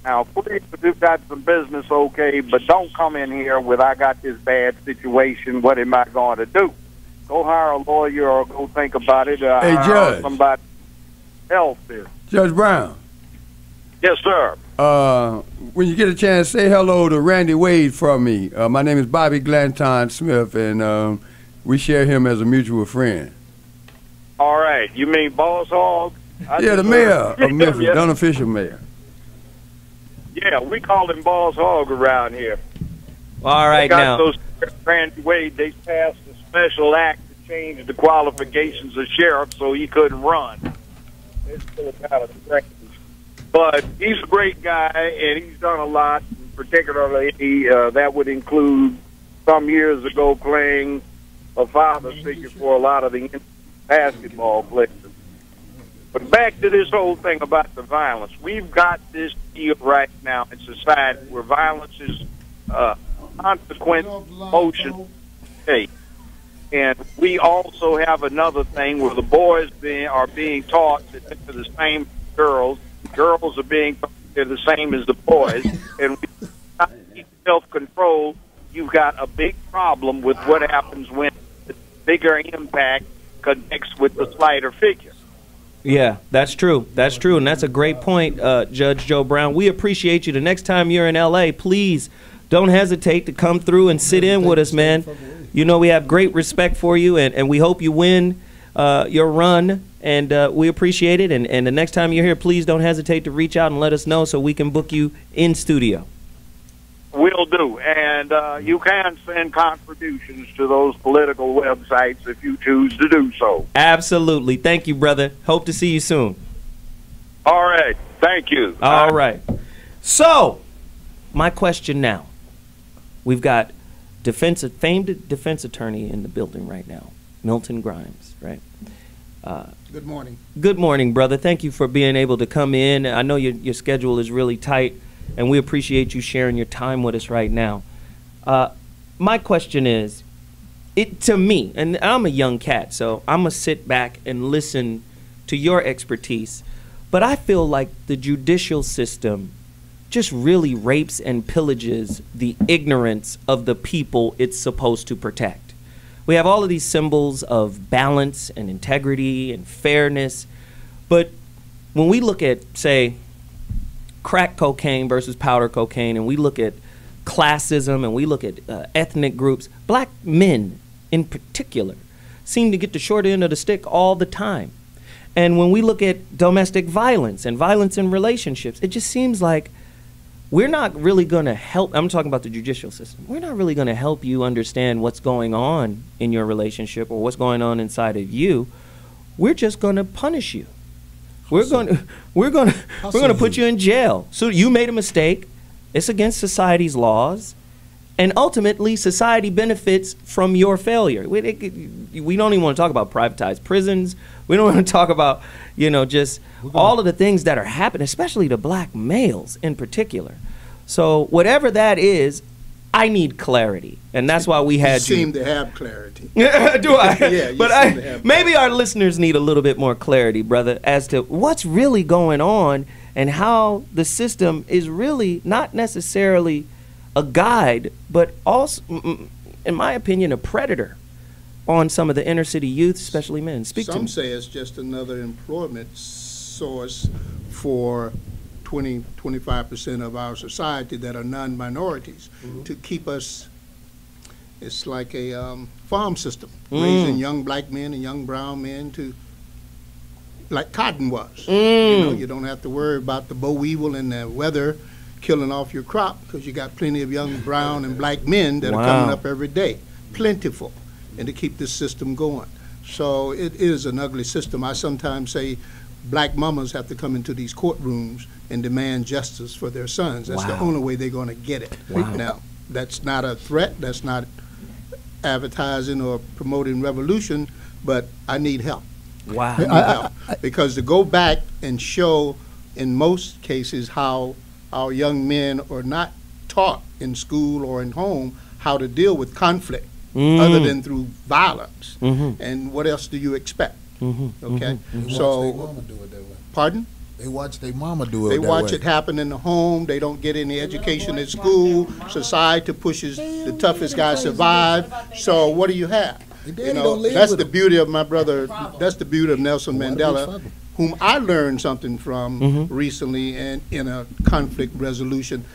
S3: Now, please, if you've got some business, okay, but don't come in here with, I got this bad situation, what am I going to do? Go hire a lawyer or go think about it.
S14: Hey, Judge.
S3: Somebody else here.
S14: Judge Brown.
S3: Yes, sir.
S14: When you get a chance, say hello to Randy Wade for me. My name is Bobby Glanton Smith, and we share him as a mutual friend.
S3: All right. You mean Boss Hog?
S14: Yeah, the mayor of Memphis, the unofficial mayor.
S3: Yeah, we call him Boss Hog around here.
S2: All right, now.
S3: Those Randy Wade, they passed a special act to change the qualifications of sheriff so he couldn't run. It's still kind of strange. But he's a great guy, and he's done a lot, particularly that would include some years ago playing a father figure for a lot of the basketball players. But back to this whole thing about the violence. We've got this deal right now in society where violence is consequent motion. And we also have another thing where the boys are being taught that they're the same girls. Girls are being taught they're the same as the boys. And without self-control, you've got a big problem with what happens when the bigger impact connects with the slighter figure.
S2: Yeah, that's true. That's true. And that's a great point, Judge Joe Brown. We appreciate you. The next time you're in L.A., please don't hesitate to come through and sit in with us, man. You know, we have great respect for you, and we hope you win your run And we appreciate it. And the next time you're here, please don't hesitate to reach out and let us know so we can book you in studio.
S3: Will do. And you can send contributions to those political websites if you choose to do so.
S2: Absolutely. Thank you, brother. Hope to see you soon.
S3: All right. Thank you.
S2: All right. So, my question now. We've got famed defense attorney in the building right now, Milton Grimes, right?
S15: Good morning.
S2: Good morning, brother. Thank you for being able to come in. I know your schedule is really tight, and we appreciate you sharing your time with us right now. My question is, to me, and I'm a young cat, so I'm going to sit back and listen to your expertise, but I feel like the judicial system just really rapes and pillages the ignorance of the people it's supposed to protect. We have all of these symbols of balance and integrity and fairness, but when we look at, say, crack cocaine versus powder cocaine, and we look at classism and we look at ethnic groups, black men in particular seem to get the short end of the stick all the time. And when we look at domestic violence and violence in relationships, it just seems like we're not really going to help. I'm talking about the judicial system. We're not really going to help you understand what's going on in your relationship or what's going on inside of you. We're just going to punish you. We're going to put you in jail. So you made a mistake. It's against society's laws. And ultimately, society benefits from your failure. We don't even want to talk about privatized prisons. We don't want to talk about, just all of the things that are happening, especially to black males in particular. So whatever that is, I need clarity. And that's why we had you.
S15: You seem to have clarity.
S2: Do I?
S15: Yeah,
S2: but maybe our listeners need a little bit more clarity, brother, as to what's really going on and how the system is really not necessarily a guide, but also, in my opinion, a predator on some of the inner city youth, especially men.
S15: Some say it's just another employment source for 20–25% of our society that are non-minorities, to keep us. It's like a farm system, raising young black men and young brown men to, like cotton was. You don't have to worry about the boll weevil and the weather killing off your crop, because you got plenty of young brown and black men that are coming up every day, plentiful, and to keep this system going. So it is an ugly system. I sometimes say black mamas have to come into these courtrooms and demand justice for their sons. That's the only way they're going to get it. Now, that's not a threat. That's not advertising or promoting revolution, but I need help.
S2: Wow.
S15: I need help. Because to go back and show, in most cases, how our young men are not taught in school or in home how to deal with conflict other than through violence. And what else do you expect? Okay? So, pardon?
S19: They watch their mama do it.
S15: They watch it happen in the home. They don't get any education at school. Society pushes the toughest guy survive. So what do you have? That's the beauty of my brother. That's the beauty of Nelson Mandela, whom I learned something from recently and in a conflict resolution.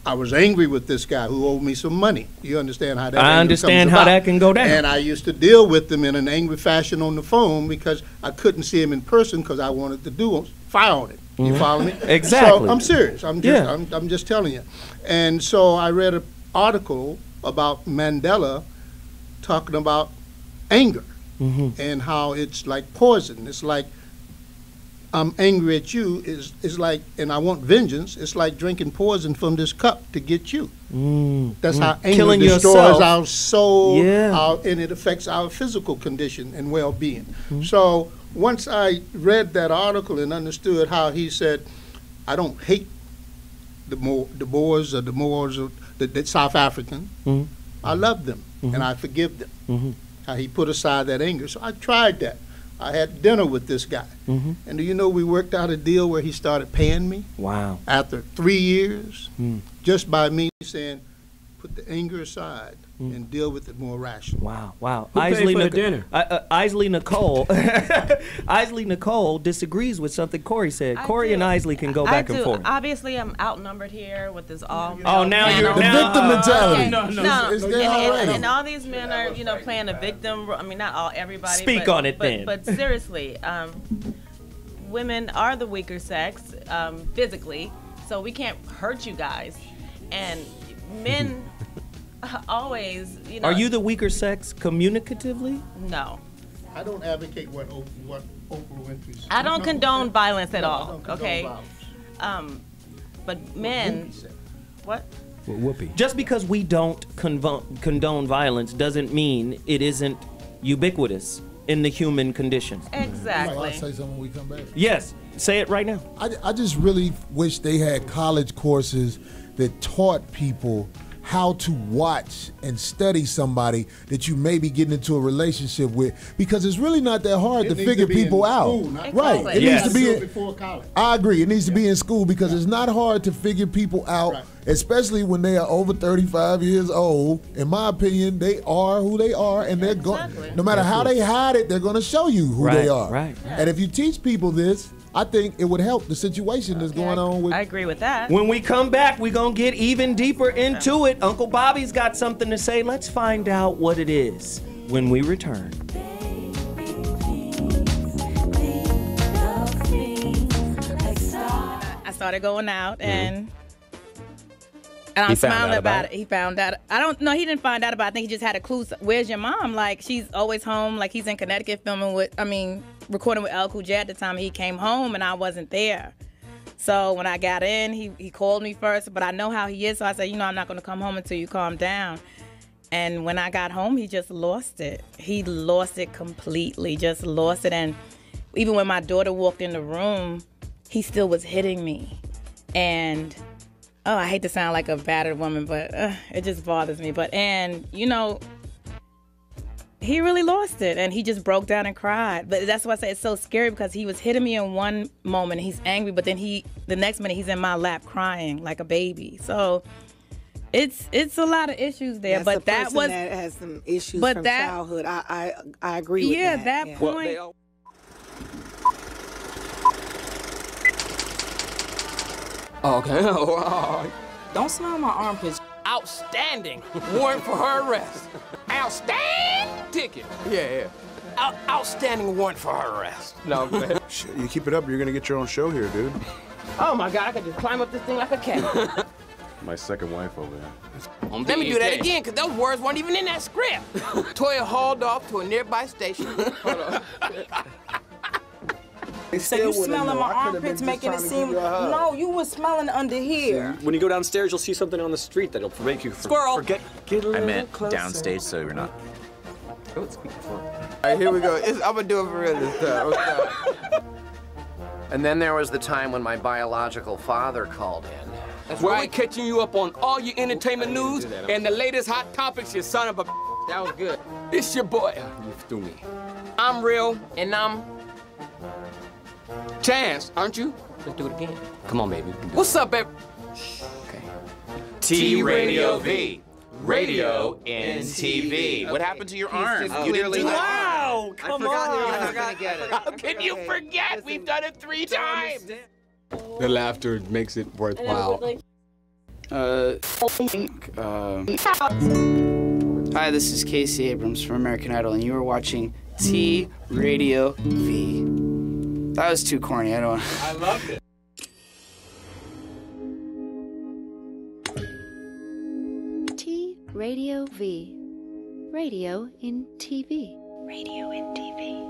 S15: I was angry with this guy who owed me some money. You understand how that
S2: I understand how that can go down.
S15: And I used to deal with him in an angry fashion on the phone because I couldn't see him in person because I wanted to fire on it. You follow me?
S2: Exactly.
S15: So I'm serious. I'm just telling you. And so I read an article about Mandela talking about anger and how it's like poison. It's like, I'm angry at you, is like, and I want vengeance. It's like drinking poison from this cup to get you. That's how anger destroys our soul, and it affects our physical condition and well-being. So once I read that article and understood how he said, I don't hate the Boers or the Moors or the South African. I love them and I forgive them. How he put aside that anger. So I tried that. I had dinner with this guy. And do you know we worked out a deal where he started paying me?
S2: Wow.
S15: After 3 years, just by me saying, put the anger aside and deal with it more rationally.
S2: Wow.
S13: Who paid for the dinner?
S2: Isley Nicole. Isley Nicole disagrees with something Corey said. Corey and Isley can go back and forth.
S18: Obviously, I'm outnumbered here with this all.
S2: Oh, now you're
S19: the victim mentality.
S18: No.
S19: It's there already.
S18: And all these men are, playing a victim. I mean, not all, everybody.
S2: Speak on it then.
S18: But seriously, women are the weaker sex physically, so we can't hurt you guys. And men always,
S2: Are you the weaker sex communicatively?
S18: No.
S15: I don't advocate what Oprah Winfrey's.
S18: I don't condone violence at all.
S15: I don't condone
S18: Okay.
S15: violence.
S18: But men. What?
S13: Whoopee.
S2: Just because we don't condone violence doesn't mean it isn't ubiquitous in the human condition.
S18: Exactly.
S19: I'll say something when we come back.
S2: Yes, say it right now.
S19: I just really wish they had college courses that taught people how to watch and study somebody that you may be getting into a relationship with, because it's really not that hard to figure people out. Right. It needs to be
S15: before college.
S19: I agree. It needs to be in school because it's not hard to figure people out, especially when they are over 35 years old. In my opinion, they are who they are, and they're going. No matter how they hide it, they're going to show you who they are.
S2: Right.
S19: And if you teach people this, I think it would help the situation that's going on with.
S18: I agree with that.
S2: When we come back, we're going to get even deeper into it. Uncle Bobby's got something to say. Let's find out what it is when we return.
S16: I started going out and I'm smiling about it. He found out. I don't know. He didn't find out about it. I think he just had a clue. Where's your mom? Like, she's always home. Like, he's in Connecticut recording with El Cool J at the time he came home, and I wasn't there. So when I got in, he called me first, but I know how he is. So I said, I'm not going to come home until you calm down. And when I got home, he just lost it. He lost it completely, just lost it. And even when my daughter walked in the room, he still was hitting me. And I hate to sound like a battered woman, but it just bothers me. He really lost it, and he just broke down and cried. But that's why I say it's so scary, because he was hitting me in one moment, he's angry, but then the next minute he's in my lap crying like a baby. So it's a lot of issues there.
S17: That's
S16: but that was
S17: that has some issues from childhood. I agree with that.
S16: Yeah, that point.
S20: Okay. Don't smell my armpits.
S21: Outstanding warrant for her arrest. Outstanding ticket.
S20: Yeah.
S21: Outstanding warrant for her arrest.
S20: No, man.
S16: Shit, you keep it up, you're gonna get your own show here, dude.
S21: Oh my God, I could just climb up this thing like a cat.
S16: My second wife over there.
S21: Let me do that again, because those words weren't even in that script. Toya hauled off to a nearby station. Hold on.
S20: So you smelling my armpits, making it seem... No, you were smelling under here.
S17: When you go downstairs, you'll see something on the street that'll make you forget. Get a little closer.
S22: Downstage, so you're not.
S20: Oh, it's speaking for.
S21: All right, here we go. I'm gonna do it for real this time.
S24: And then there was the time when my biological father called in.
S21: That's right. We're catching you up on all your entertainment news and the latest hot topics, you son of a... That was good. It's your boy.
S17: You threw me.
S21: I'm Real, and I'm... Chance, aren't you?
S20: Let's do it again. Come on, baby.
S21: What's up, baby?
S20: Okay.
S22: T-Radio V. Radio in TV. What happened to your arm? You didn't do that.
S21: Wow, come on.
S17: I forgot.
S21: How can you forget? We've done it 3 times.
S17: The laughter makes it worthwhile.
S25: Hi, this is Casey Abrams from American Idol, and you are watching T-Radio V. That was too corny. I
S21: loved it.
S1: T-Radio V. Radio in TV. Radio in TV.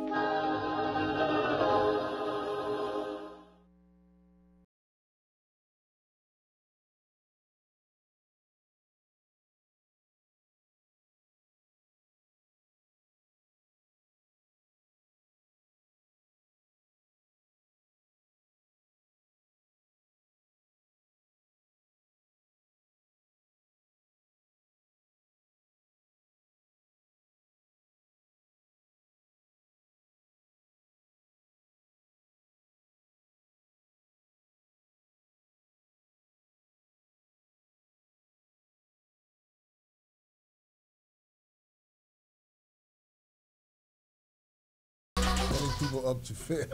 S19: people up to fit.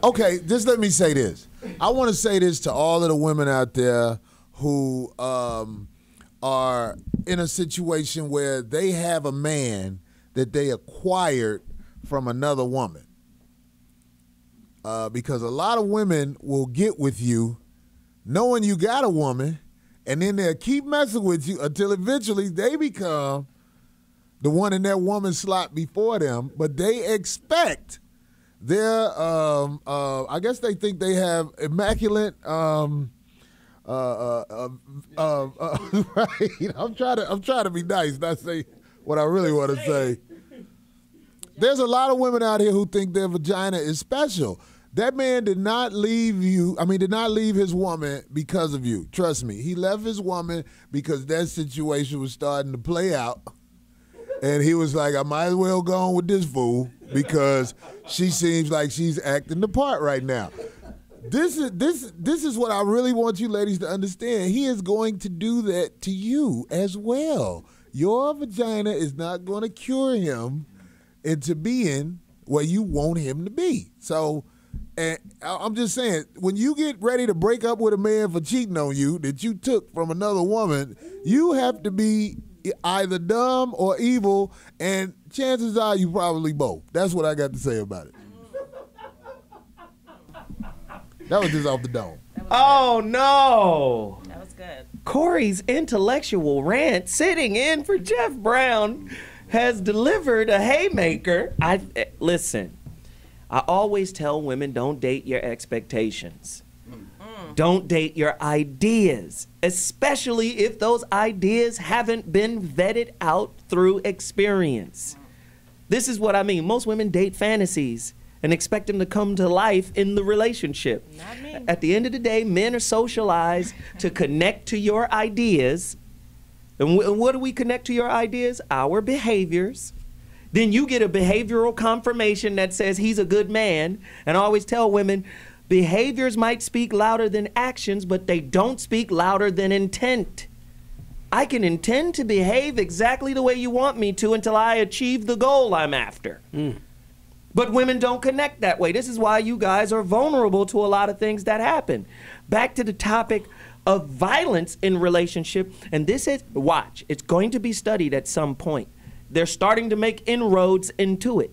S19: Okay, just let me say this. I want to say this to all of the women out there who are in a situation where they have a man that they acquired from another woman. Because a lot of women will get with you knowing you got a woman, and then they'll keep messing with you until eventually they become the one in that woman's slot before them, but they expect their, I guess they think they have immaculate, right? I'm trying to be nice, not say what I really want to say. There's a lot of women out here who think their vagina is special. That man did not leave his woman because of you. Trust me. He left his woman because that situation was starting to play out. And he was like, I might as well go on with this fool because she seems like she's acting the part right now. This is what I really want you ladies to understand. He is going to do that to you as well. Your vagina is not going to cure him into being where you want him to be. So, and I'm just saying, when you get ready to break up with a man for cheating on you that you took from another woman, you have to be either dumb or evil, and chances are you probably both. That's what I got to say about it. That was just off the dome.
S2: Oh, no.
S18: That was good.
S2: Corey's intellectual rant, sitting in for Jeff Brown, has delivered a haymaker. Listen, I always tell women, don't date your expectations. Don't date your ideas, especially if those ideas haven't been vetted out through experience. This is what I mean. Most women date fantasies and expect them to come to life in the relationship.
S18: Not me.
S2: At the end of the day, men are socialized to connect to your ideas. And what do we connect to your ideas? Our behaviors. Then you get a behavioral confirmation that says he's a good man. And I always tell women, behaviors might speak louder than actions, but they don't speak louder than intent. I can intend to behave exactly the way you want me to until I achieve the goal I'm after. But women don't connect that way. This is why you guys are vulnerable to a lot of things that happen. Back to the topic of violence in relationship, and this is, watch, it's going to be studied at some point. They're starting to make inroads into it.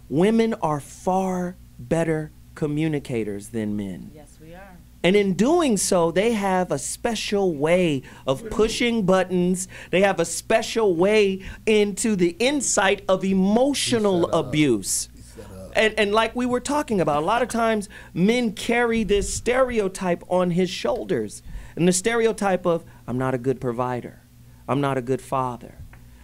S2: Women are far better communicators than men.
S18: Yes, we are.
S2: And in doing so, they have a special way of pushing buttons. They have a special way into the insight of emotional abuse. And like we were talking about, a lot of times men carry this stereotype on his shoulders. And the stereotype of, I'm not a good provider. I'm not a good father.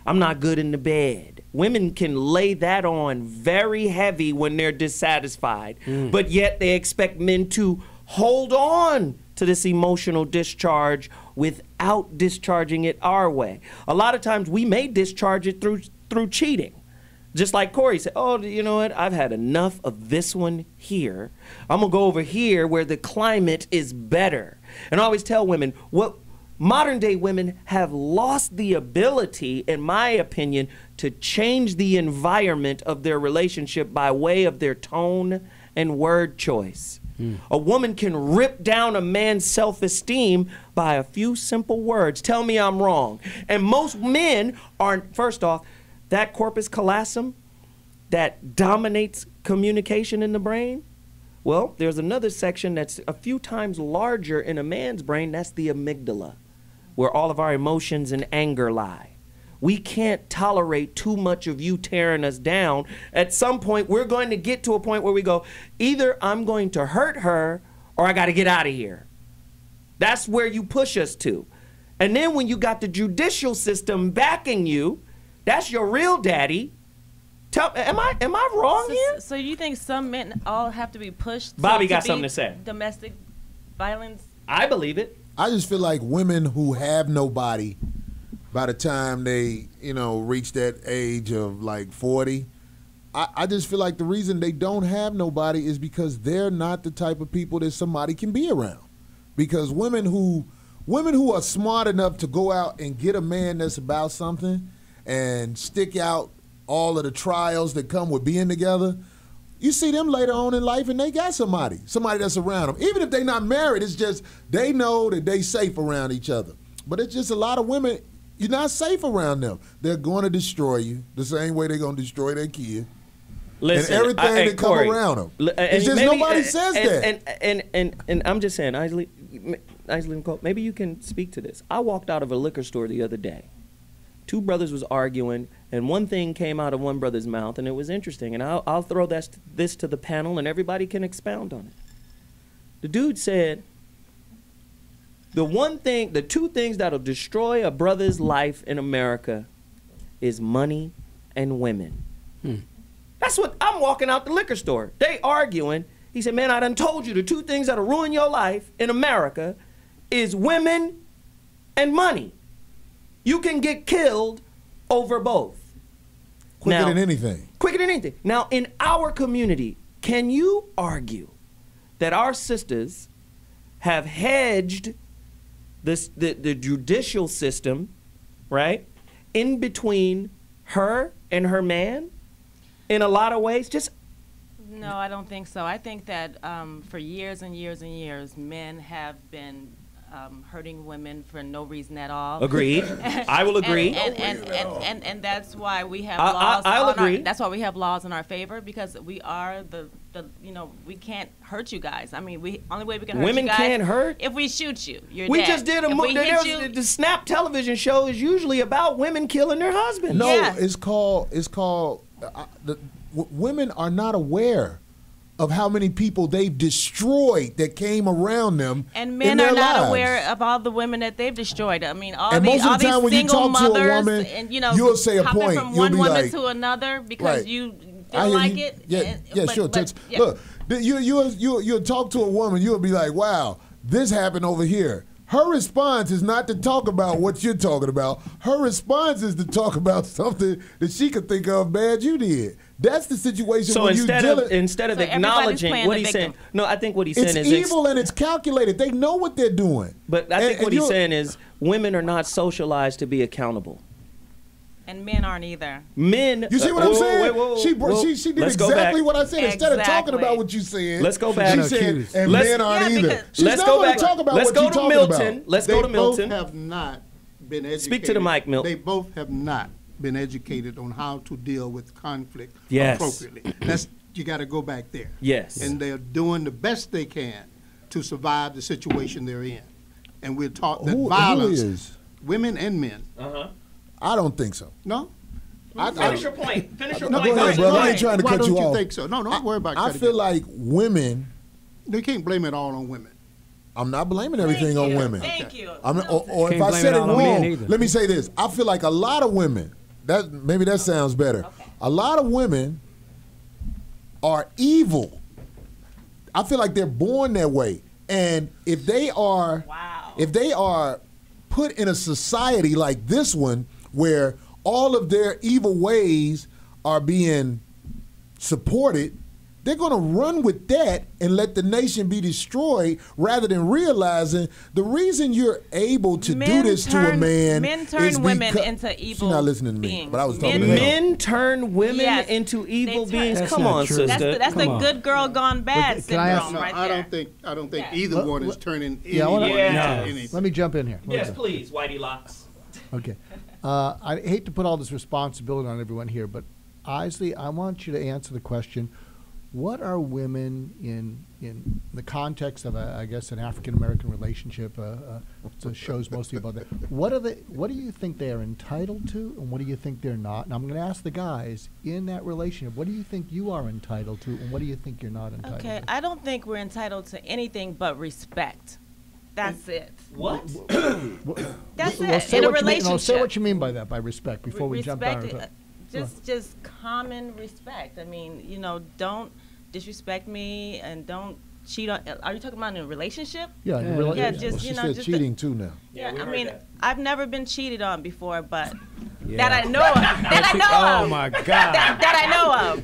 S2: I'm not good in the bed. Women can lay that on very heavy when they're dissatisfied, but yet they expect men to hold on to this emotional discharge without discharging it our way. A lot of times we may discharge it through cheating. Just like Corey said, oh, you know what? I've had enough of this one here. I'm going to go over here where the climate is better. And I always tell women, what modern day women have lost the ability, in my opinion, to change the environment of their relationship by way of their tone and word choice. A woman can rip down a man's self-esteem by a few simple words. Tell me I'm wrong. And most men aren't, first off, that corpus callosum that dominates communication in the brain. Well, there's another section that's a few times larger in a man's brain. That's the amygdala, where all of our emotions and anger lie. We can't tolerate too much of you tearing us down. At some point, we're going to get to a point where we go, either I'm going to hurt her or I got to get out of here. That's where you push us to. And then when you got the judicial system backing you, that's your real daddy. Am I wrong here?
S18: So you think some men all have to be pushed?
S2: Bobby got something to say.
S18: Domestic violence?
S2: I believe it.
S19: I just feel like women who have nobody, by the time they, reach that age of like 40, I just feel like the reason they don't have nobody is because they're not the type of people that somebody can be around. Because women who are smart enough to go out and get a man that's about something and stick out all of the trials that come with being together, you see them later on in life and they got somebody that's around them. Even if they're not married, it's just they know that they safe around each other. But it's just a lot of women, you're not safe around them. They're going to destroy you the same way they're going to destroy their kid.
S2: Listen,
S19: and everything that come around them. It's just nobody says that.
S2: And I'm just saying, Isley Nicole, maybe you can speak to this. I walked out of a liquor store the other day. Two brothers was arguing, and one thing came out of one brother's mouth, and it was interesting. And I'll throw this to the panel, and everybody can expound on it. The dude said, the two things that'll destroy a brother's life in America is money and women. That's what I'm walking out the liquor store. They arguing. He said, man, I done told you the two things that'll ruin your life in America is women and money. You can get killed over both.
S19: Quicker than anything.
S2: Quicker than anything. Now, in our community, can you argue that our sisters have hedged the judicial system, right, in between her and her man in a lot of ways?
S18: No, I don't think so. I think that for years and years and years, men have been hurting women for no reason at all.
S2: Agreed. I will agree.
S18: And that's why we have laws.
S2: I'll agree.
S18: That's why we have laws in our favor, because we are we can't hurt you guys. I mean, only way we can hurt
S2: women
S18: you guys
S2: can't hurt
S18: if we shoot you. You're
S2: we
S18: dead.
S2: Just did a movie. The Snap television show is usually about women killing their husbands.
S19: No, it's called. Women are not aware of how many people they've destroyed that came around them.
S18: And men
S19: in their
S18: are not
S19: lives.
S18: aware of all the women that they've destroyed. I mean, all
S19: And
S18: these
S19: most of the time when you
S18: single
S19: talk to a
S18: mothers,
S19: woman,
S18: and
S19: you'll say a
S18: hopping
S19: point.
S18: from
S19: You'll
S18: one
S19: be
S18: woman
S19: like,
S18: to another because
S19: right.
S18: you
S19: I
S18: didn't
S19: hear
S18: like
S19: you.
S18: it.
S19: Yeah, sure. Look, you'll talk to a woman. You'll be like, "Wow, this happened over here." Her response is not to talk about what you're talking about. Her response is to talk about something that she could think of bad you did. That's the situation.
S2: So
S19: when
S2: instead of acknowledging what he's saying, no, I think what he's saying is
S19: it's evil and it's calculated. They know what they're doing.
S2: But I think what he's saying is women are not socialized to be accountable.
S18: And men aren't either.
S2: Men.
S19: You see what I'm saying? She did
S2: Let's go
S19: exactly
S2: back.
S19: what I said. Instead of talking about what you said,
S2: let's go back.
S19: She said, and men aren't either. She's not going to talk about what you're talking about.
S2: Let's go to Milton.
S15: They both have not been educated.
S2: Speak to the mic, Milton.
S15: They both have not been educated on how to deal with conflict
S2: Yes.
S15: appropriately. You got to go back there.
S2: Yes.
S15: And they're doing the best they can to survive the situation they're in. And we're taught that violence,
S19: who is?
S15: women and men.
S19: I don't think so.
S15: No?
S2: Finish your point. Finish your
S19: No,
S2: point.
S19: go ahead, brother. I ain't trying to
S15: Why
S19: cut
S15: don't
S19: you
S15: you
S19: off.
S15: think so? No, don't worry about
S19: I
S15: cutting
S19: feel
S15: it.
S19: like women.
S15: They can't blame it all on women.
S19: I'm not blaming everything on women.
S18: Thank you.
S19: Or if
S13: Can't
S19: I
S13: blame
S19: said
S13: it
S19: it
S13: all on men
S19: wrong,
S13: either.
S19: let me say this. I feel like a lot of women, maybe that sounds better.
S18: Okay.
S19: A lot of women are evil. I feel like they're born that way. And if they are put in a society like this one where all of their evil ways are being supported, they're going to run with that and let the nation be destroyed rather than realizing the reason you're able to do this to a man
S18: men turn
S19: is
S18: women into evil
S19: She's not listening to me,
S18: beings.
S19: but I was talking to him.
S2: Men turn women into evil beings.
S13: That's
S2: Come
S13: not
S2: on,
S13: true.
S2: sister.
S18: That's the good girl gone bad
S12: can I ask-
S18: syndrome right
S15: I
S18: there.
S15: don't think either one is turning
S12: Yeah, I wanna-
S15: anyone into anything.
S12: Let me jump in here.
S2: Yes, please, Whitey Locks.
S12: Okay. I hate to put all this responsibility on everyone here, but Isley, I want you to answer the question: what are women in the context of, I guess, an African American relationship? So shows mostly about that. What do you think they are entitled to, and what do you think they're not? And I'm going to ask the guys in that relationship: what do you think you are entitled to, and what do you think you're not entitled
S18: Okay,
S12: to?
S18: I don't think we're entitled to anything but respect. That's it.
S2: What?
S18: That's
S12: Well,
S18: it.
S12: say
S18: In a
S12: what you mean-
S18: relationship.
S12: no, say what you mean by that, by respect, before we jump down.
S18: Respect, just common respect. I mean, don't disrespect me and don't cheat on. Are you talking about in a relationship?
S19: Yeah,
S18: yeah.
S19: Well,
S18: Just
S19: she
S18: you know,
S19: said
S18: just
S19: cheating too now.
S18: Yeah,
S2: we
S18: I
S2: heard
S18: mean,
S2: that.
S18: I've never been cheated on before, but
S13: Yeah.
S18: that I know of. That I know of.
S13: Oh my God.
S18: That I know of.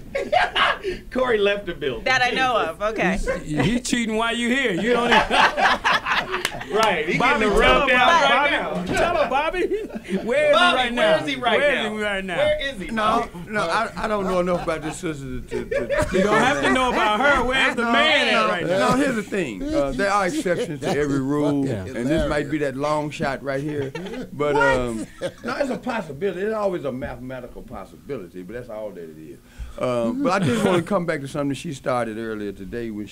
S2: Corey left the building.
S18: That I know of. Okay.
S13: He cheating while you here. You don't even.
S2: Right. He
S13: Bobby,
S2: getting
S13: tell
S2: rubbed
S13: her,
S2: down
S13: Bobby.
S2: right now.
S13: Tell her, Bobby. Where is
S2: Bobby,
S13: he right now?
S2: where is he right
S13: Where
S2: now?
S13: is he right now?
S2: Where is he?
S14: No, I don't know enough about this sister to
S13: You don't have to know about her. Where's the man at right now?
S14: No, here's the thing. There are exceptions to every rule, and this might be that long shot right here. But no, it's a possibility. It's always a mathematical possibility, but that's all that it is. But I did want to come back to something she started earlier today when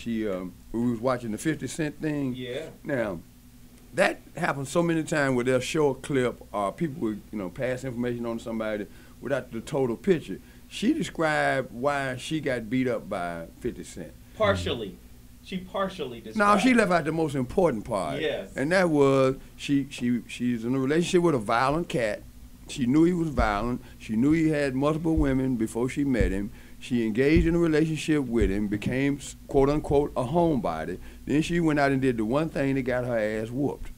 S14: we was watching the 50 Cent thing.
S2: Yeah.
S14: Now, that happens so many times where they'll show a clip or people would, pass information on somebody without the total picture. She described why she got beat up by 50 Cent.
S2: Partially. She partially described.
S14: No, she left out the most important part.
S2: Yes.
S14: And that was she's in a relationship with a violent cat. She knew he was violent. She knew he had multiple women before she met him. She engaged in a relationship with him, became, quote unquote, a homebody. Then she went out and did the one thing that got her ass whooped,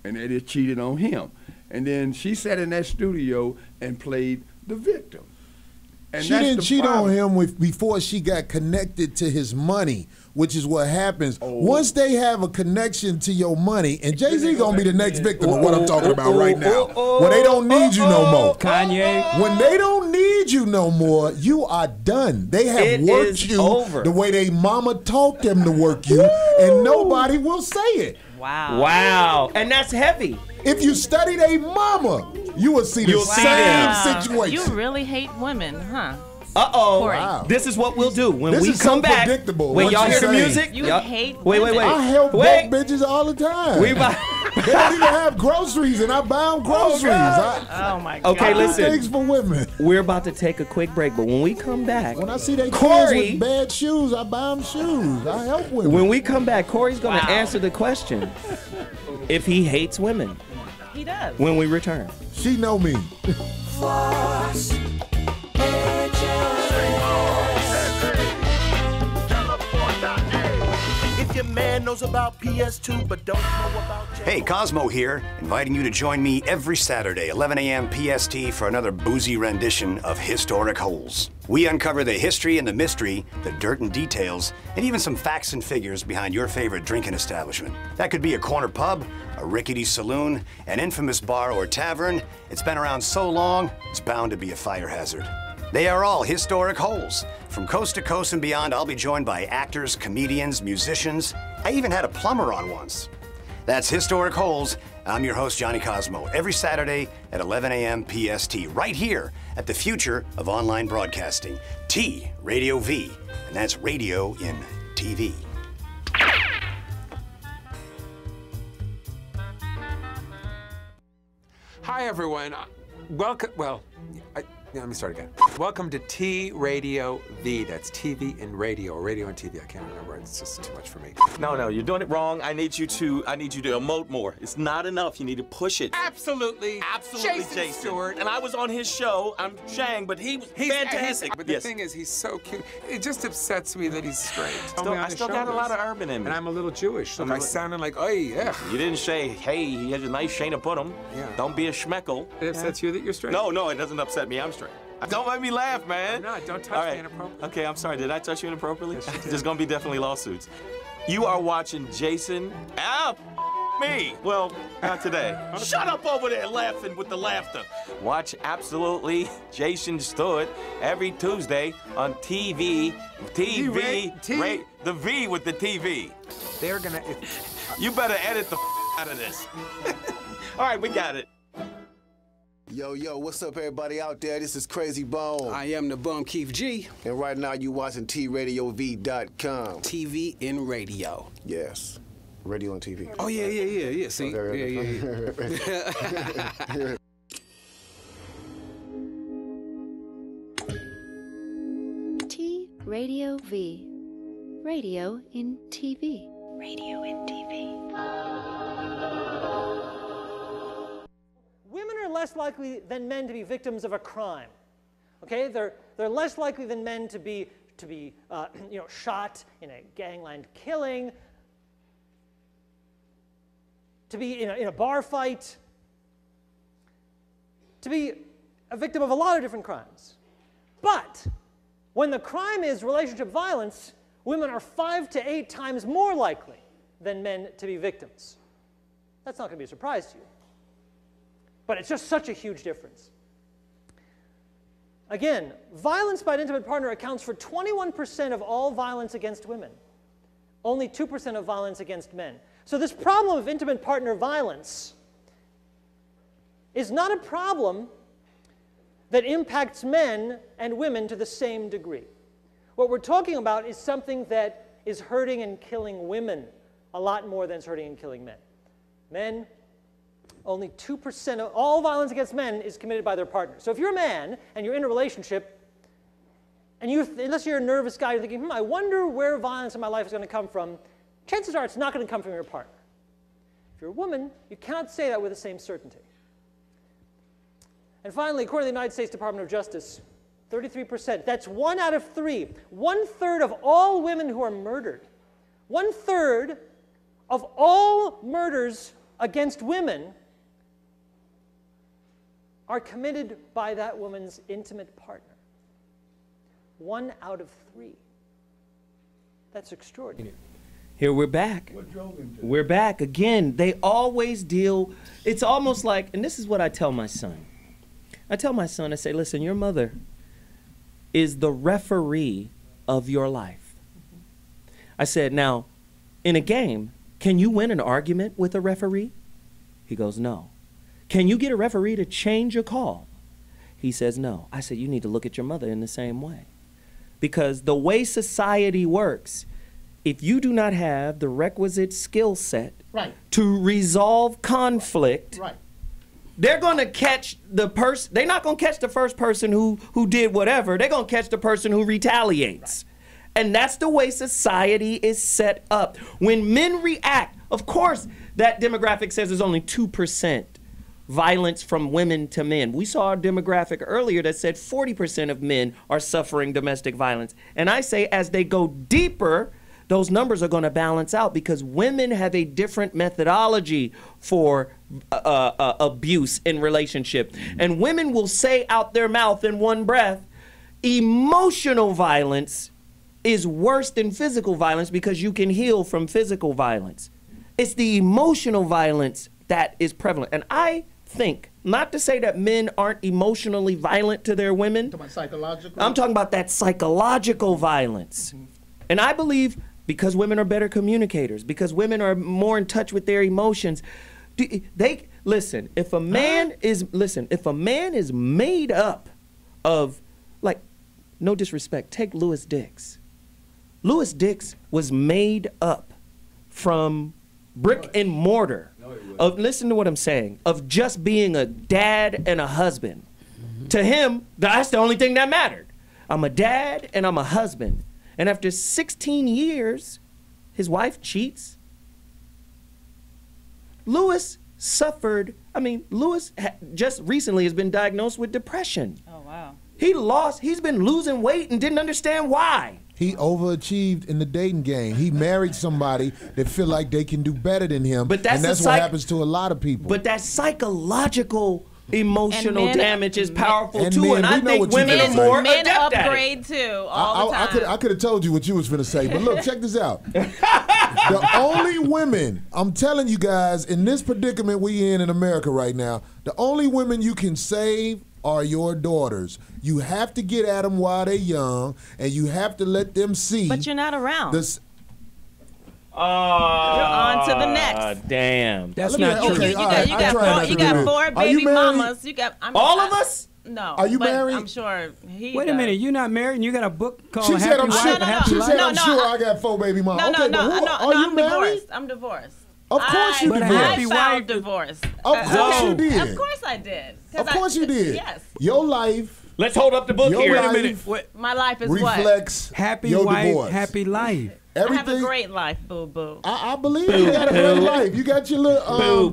S14: and that is cheated on him. And then she sat in that studio and played the victim. And
S19: she
S14: that's
S19: didn't
S14: the
S19: cheat
S14: problem.
S19: on him before she got connected to his money, which is what happens. Once they have a connection to your money, and Jay-Z gonna be the next victim of what I'm talking about right now. When they don't need you no more.
S13: Kanye.
S19: When they don't need you no more, you are done. They have
S2: It
S19: worked
S2: is
S19: you
S2: over.
S19: the way they mama taught them to work you, and nobody will say it.
S18: Wow.
S2: Wow. And that's heavy.
S19: If you study they mama, you will see the same situation.
S18: You really hate women, huh?
S2: Uh-oh.
S18: Corey.
S19: Wow.
S2: This is what we'll do. When
S19: This
S2: we
S19: is
S2: come
S19: so
S2: back.
S19: predictable,
S2: Wait,
S19: what
S2: y'all
S19: you
S2: hear the
S19: saying.
S2: music?
S18: You
S2: Y'all-
S18: hate
S2: Wait.
S19: I help
S2: Wait.
S19: broke bitches all the time.
S2: We about
S19: They don't even have groceries, and I buy them groceries.
S18: Oh my God.
S2: Okay,
S19: I do
S2: listen.
S19: things for women.
S2: We're about to take a quick break, but when we come back,
S19: When I see they kids
S2: Corey,
S19: with bad shoes, I buy them shoes. I help women.
S2: when we come back, Corey's going to
S18: Wow.
S2: answer the question if he hates women
S18: He does.
S2: when we return.
S19: She know me.
S4: If your man knows about PS2 but don't know about
S5: Hey, Cosmo here, inviting you to join me every Saturday, 11 a.m. PST, for another boozy rendition of Historic Holes. We uncover the history and the mystery, the dirt and details, and even some facts and figures behind your favorite drinking establishment. That could be a corner pub, a rickety saloon, an infamous bar or tavern. It's been around so long, it's bound to be a fire hazard. They are all historic holes. From coast to coast and beyond, I'll be joined by actors, comedians, musicians. I even had a plumber on once. That's Historic Holes. I'm your host, Johnny Cosmo, every Saturday at 11 a.m. PST, right here at the future of online broadcasting, T Radio V, and that's radio in TV.
S7: Hi, everyone. Welcome. Well, let me start again. Welcome to T Radio V. That's TV and radio, or radio and TV. I can't remember. It's just too much for me.
S17: No, you're doing it wrong. I need you to emote more. It's not enough. You need to push it.
S7: Absolutely, Jason Stewart.
S17: And I was on his show. I'm Shang, but he's fantastic.
S7: But the thing is, he's so cute. It just upsets me that he's straight.
S17: I still got a lot of urban in me.
S7: And I'm a little Jewish, so I sounded like, oh yeah.
S17: You didn't say, hey, he has a nice Shayna Putum.
S7: Yeah.
S17: Don't be a schmeckle.
S7: It upsets you that you're straight?
S17: No, it doesn't upset me. I'm straight. Don't make me laugh, man.
S7: No, don't touch me inappropriately.
S17: Okay, I'm sorry. Did I touch you inappropriately? There's gonna be definitely lawsuits. You are watching Jason. Me. Well, not today. Shut up over there laughing with the laughter. Watch Absolutely Jason Stewart every Tuesday on TV. The V with the TV.
S7: They're gonna.
S17: You better edit the out of this. All right, we got it.
S6: Yo, what's up, everybody out there? This is Crazy Bone.
S25: I am the bum Keith G.
S6: And right now you watching TRadioV.com.
S25: TV and radio.
S6: Yes. Radio and TV.
S25: Oh, yeah. See? Yeah.
S1: T Radio V. Radio in TV. Radio in TV.
S8: Women are less likely than men to be victims of a crime. Okay, they're less likely than men to be shot in a gangland killing, to be in a bar fight, to be a victim of a lot of different crimes. But when the crime is relationship violence, women are 5 to 8 times more likely than men to be victims. That's not going to be a surprise to you. But it's just such a huge difference. Again, violence by an intimate partner accounts for 21% of all violence against women. Only 2% of violence against men. So this problem of intimate partner violence is not a problem that impacts men and women to the same degree. What we're talking about is something that is hurting and killing women a lot more than it's hurting and killing men. Men, only 2% of all violence against men is committed by their partner. So if you're a man and you're in a relationship, and unless you're a nervous guy, you're thinking, I wonder where violence in my life is going to come from, chances are it's not going to come from your partner. If you're a woman, you cannot say that with the same certainty. And finally, according to the United States Department of Justice, 33%, that's 1 out of 3. 1/3 of all women who are murdered, 1/3 of all murders against women are committed by that woman's intimate partner. 1 out of 3. That's extraordinary.
S2: Here we're back.
S19: What drove him to
S2: We're back again. They always deal, it's almost like, and this is what I tell my son. I tell my son, I say, listen, your mother is the referee of your life. I said, now, in a game, can you win an argument with a referee? He goes, no. Can you get a referee to change a call? He says, no. I said, you need to look at your mother in the same way. Because the way society works, if you do not have the requisite skill set to resolve conflict, they're going to catch the person. They're not going to catch the first person who did whatever. They're going to catch the person who retaliates. And that's the way society is set up. When men react, of course, that demographic says there's only 2% violence from women to men. We saw a demographic earlier that said 40% of men are suffering domestic violence. And I say as they go deeper, those numbers are going to balance out because women have a different methodology for abuse in relationship. And women will say out their mouth in one breath, emotional violence is worse than physical violence because you can heal from physical violence. It's the emotional violence that is prevalent. And I think, not to say that men aren't emotionally violent to their women.
S15: Talking about psychological?
S2: I'm talking about that psychological violence. And I believe because women are better communicators, because women are more in touch with their emotions, listen, if a man is made up of, like, no disrespect, take Louis Dix. Louis Dix was made up from brick and mortar of, listen to what I'm saying, of just being a dad and a husband. To him, that's the only thing that mattered. I'm a dad and I'm a husband. And after 16 years, his wife cheats. Louis suffered, Louis just recently has been diagnosed with depression.
S16: Oh, wow.
S2: He's been losing weight and didn't understand why.
S19: He overachieved in the dating game. He married somebody that feel like they can do better than him, and that's what happens to a lot of people.
S2: But that psychological emotional damage is powerful too,
S19: men,
S2: and I think women are more adept at it.
S18: upgrade too all the time.
S19: I could have told you what you was finna say, but look, check this out. The only women, I'm telling you guys, in this predicament we in America right now, the only women you can save are your daughters. You have to get at them while they're young, and you have to let them see.
S18: But you're not around. You're
S2: You're
S18: on to the next.
S2: Damn.
S13: That's not true.
S18: You got four baby mamas.
S2: All of us?
S18: No.
S19: Are you
S18: but
S19: married?
S18: I'm sure he
S13: Wait a minute, you're not married and you got a book called
S19: She said,
S13: Happy Wife, Happy
S19: She
S13: Life?
S19: said, I'm sure I got 4 baby mamas.
S18: I'm divorced. I'm divorced.
S19: Of course you divorced.
S18: I filed divorce.
S19: Of course you did.
S18: Of course I did.
S19: Of course you did.
S18: Yes.
S19: Your life.
S2: Let's hold up the book here.
S13: Wait a minute.
S18: My life is
S19: reflects
S13: happy
S19: your
S13: wife,
S19: divorce.
S13: happy life.
S18: I have a great life, boo-boo.
S19: I believe you got a great life. You got your little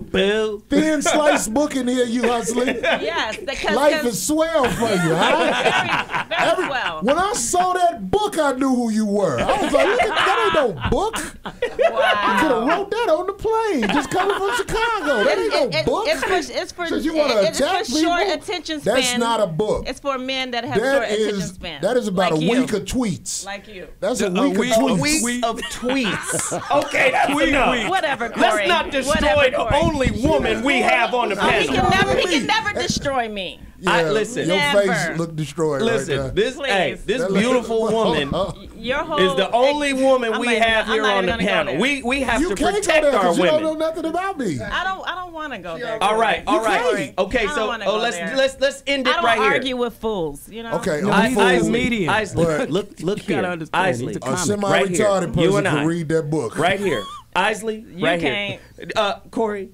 S19: thin sliced book in here, you hustling.
S18: Yes.
S19: Life is swell for you, huh?
S18: Very swell.
S19: When I saw that book, I knew who you were. I was like, look at that, ain't no book.
S18: Wow.
S19: You could have wrote that on the plane, just coming from Chicago. That ain't no book.
S18: It's for
S19: people?
S18: short attention span.
S19: That's not a book.
S18: It's for men that have short attention span.
S19: That is about
S18: like
S19: a week of tweets.
S18: Like you.
S19: That's a week of tweets.
S2: of tweets. Okay, that's enough.
S16: Whatever, Corey.
S2: Let's not destroy the only woman we have on the
S16: He
S2: panel.
S16: can never destroy me.
S2: Listen.
S19: Your
S16: Never.
S19: face look destroyed
S2: Listen,
S19: right now.
S2: this beautiful woman
S16: Your whole
S2: is the only woman we have
S16: I'm
S2: here
S16: not
S2: on the
S16: even gonna go
S2: panel.
S16: there.
S2: We have
S19: You
S2: to
S19: can't go
S2: protect
S19: there
S2: our
S19: 'cause you don't know
S2: women.
S19: nothing about me.
S16: I don't want to go there.
S2: All right, all right.
S16: Corey.
S2: Okay,
S16: I don't
S2: so
S16: wanna go
S2: let's
S16: there.
S2: end it
S16: I don't
S2: right here.
S16: argue with fools, you know.
S19: Okay,
S2: Isley,
S19: but
S2: look here. Isley,
S19: a semi-retarded
S2: you
S19: person
S2: and I,
S19: can read that book.
S2: right here. Isley,
S16: You
S2: right
S16: can't.
S2: here. Corey,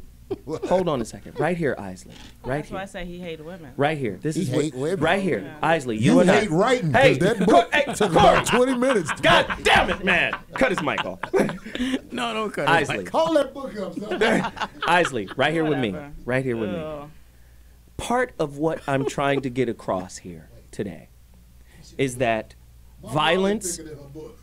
S2: hold on a second. Right here, Isley. Right
S16: That's
S2: here.
S16: why I say he hates women.
S2: Right here. This
S19: He
S2: is
S19: hate women.
S2: right here. Isley,
S19: You
S2: you and
S19: hate
S2: I.
S19: writing
S2: Hey,
S19: because that book
S2: hey,
S19: took
S2: Corey.
S19: about 20 minutes.
S2: God damn it, man! Cut his mic off.
S13: No, don't cut
S2: Isley.
S19: Hold that book up, son.
S2: Isley, right here with me. Right here with me.
S16: Ugh.
S2: Part of what I'm trying to get across here today is that violence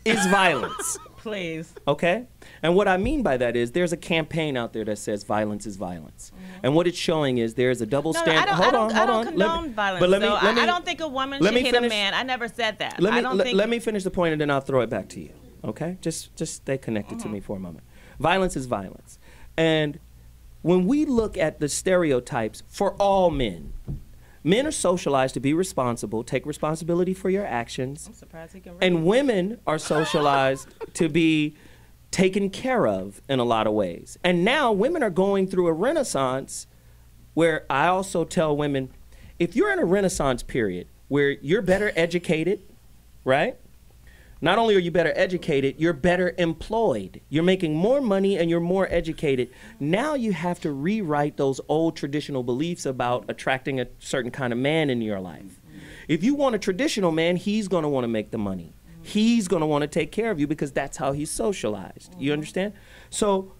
S2: is violence.
S16: Please.
S2: Okay? And what I mean by that is there's a campaign out there that says violence is violence. And what it's showing is there's a double standard.
S16: I don't condone violence.
S2: But let me,
S16: though.
S2: let me,
S16: I don't think a woman
S2: let
S16: should
S2: me
S16: hit
S2: finish-
S16: a man. I never said that.
S2: Let me,
S16: I don't think.
S2: let me finish the point and then I'll throw it back to you. Okay? Just stay connected to me for a moment. Violence is violence. And when we look at the stereotypes for all men, men are socialized to be responsible, take responsibility for your actions.
S16: I'm surprised he can read.
S2: And women are socialized to be taken care of in a lot of ways. And now women are going through a renaissance where I also tell women, if you're in a renaissance period where you're better educated, right? Not only are you better educated, you're better employed. You're making more money and you're more educated. Now you have to rewrite those old traditional beliefs about attracting a certain kind of man in your life. If you want a traditional man, he's going to want to make the money. He's going to want to take care of you because that's how he's socialized. You understand? So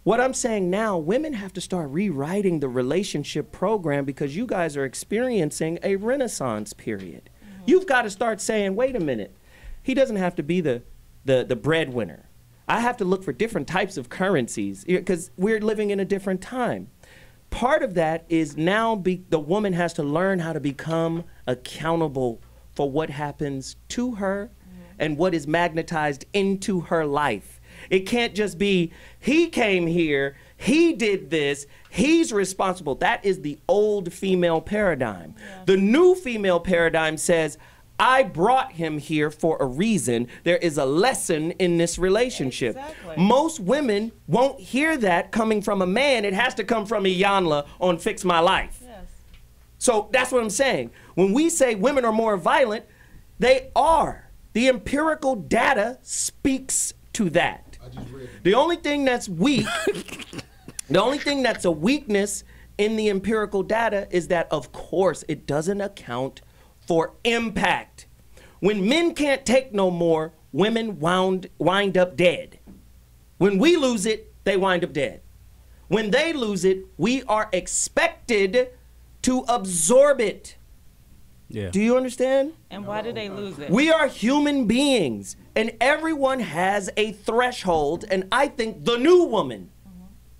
S2: what I'm saying now, women have to start rewriting the relationship program because you guys are experiencing a renaissance period. You've got to start saying, wait a minute. He doesn't have to be the breadwinner. I have to look for different types of currencies because we're living in a different time. Part of that is now the woman has to learn how to become accountable for what happens to her and what is magnetized into her life. It can't just be, he came here, he did this, he's responsible. That is the old female paradigm. The new female paradigm says, I brought him here for a reason. There is a lesson in this relationship.
S16: Exactly.
S2: Most women won't hear that coming from a man. It has to come from Iyanla on Fix My Life.
S16: Yes.
S2: So that's what I'm saying. When we say women are more violent, they are. The empirical data speaks to that. The only thing that's weak, the only thing that's a weakness in the empirical data is that, of course, it doesn't account for impact. When men can't take no more, women wind up dead. When we lose it, they wind up dead. When they lose it, we are expected to absorb it.
S13: Yeah.
S2: Do you understand?
S16: And why do they lose it?
S2: We are human beings, and everyone has a threshold, and I think the new woman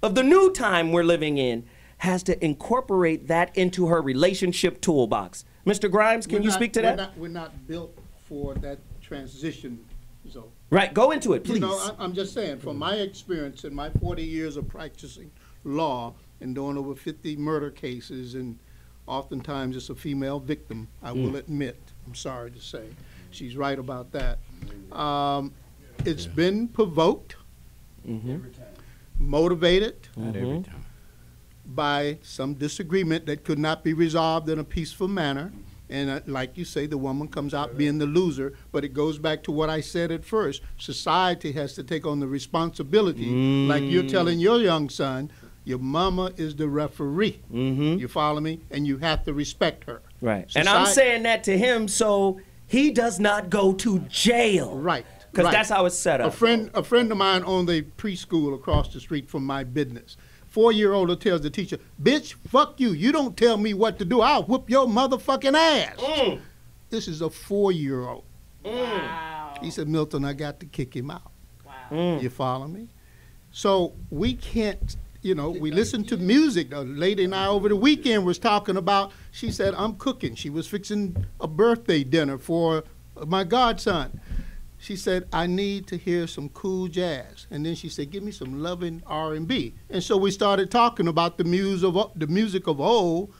S2: of the new time we're living in has to incorporate that into her relationship toolbox. Mr. Grimes, can you speak to that?
S15: We're not built for that transition zone.
S2: Right, go into it, please.
S15: You know, I'm just saying, from my experience in my 40 years of practicing law and doing over 50 murder cases, and oftentimes it's a female victim, I will admit. I'm sorry to say. She's right about that. It's been provoked, motivated,
S13: Not every time.
S15: by some disagreement that could not be resolved in a peaceful manner. And like you say, the woman comes out being the loser, but it goes back to what I said at first. Society has to take on the responsibility, like you're telling your young son, your mama is the referee. You follow me? And you have to respect her.
S2: Right. And I'm saying that to him so he does not go to jail.
S15: Right.
S2: Because that's how it's set up.
S15: A friend of mine owned a preschool across the street from my business. 4-year-old tells the teacher, bitch, fuck you. You don't tell me what to do. I'll whoop your motherfucking ass. This is a 4-year-old.
S16: Wow.
S15: He said, Milton, I got to kick him out. Wow. You follow me? So we can't, you know, we listen to music. A lady and I over the weekend was talking about, she said, I'm cooking. She was fixing a birthday dinner for my godson. she said, I need to hear some cool jazz. And then she said, give me some loving R&B. And so we started talking about the music of old,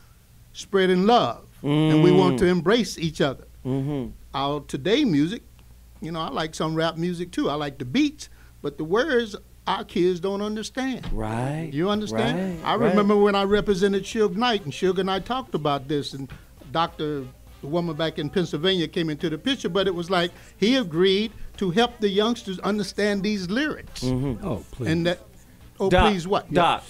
S15: spreading love. And we want to embrace each other. Our today music, you know, I like some rap music too. I like the beats, but the words our kids don't understand.
S2: Right.
S15: You understand?
S2: Right,
S15: I remember when I represented Suge Knight, and Suge and I talked about this, and the woman back in Pennsylvania came into the picture, but it was like he agreed to help the youngsters understand these lyrics.
S13: Oh, please.
S15: And that, oh,
S2: Doc,
S15: please what?
S2: Doc,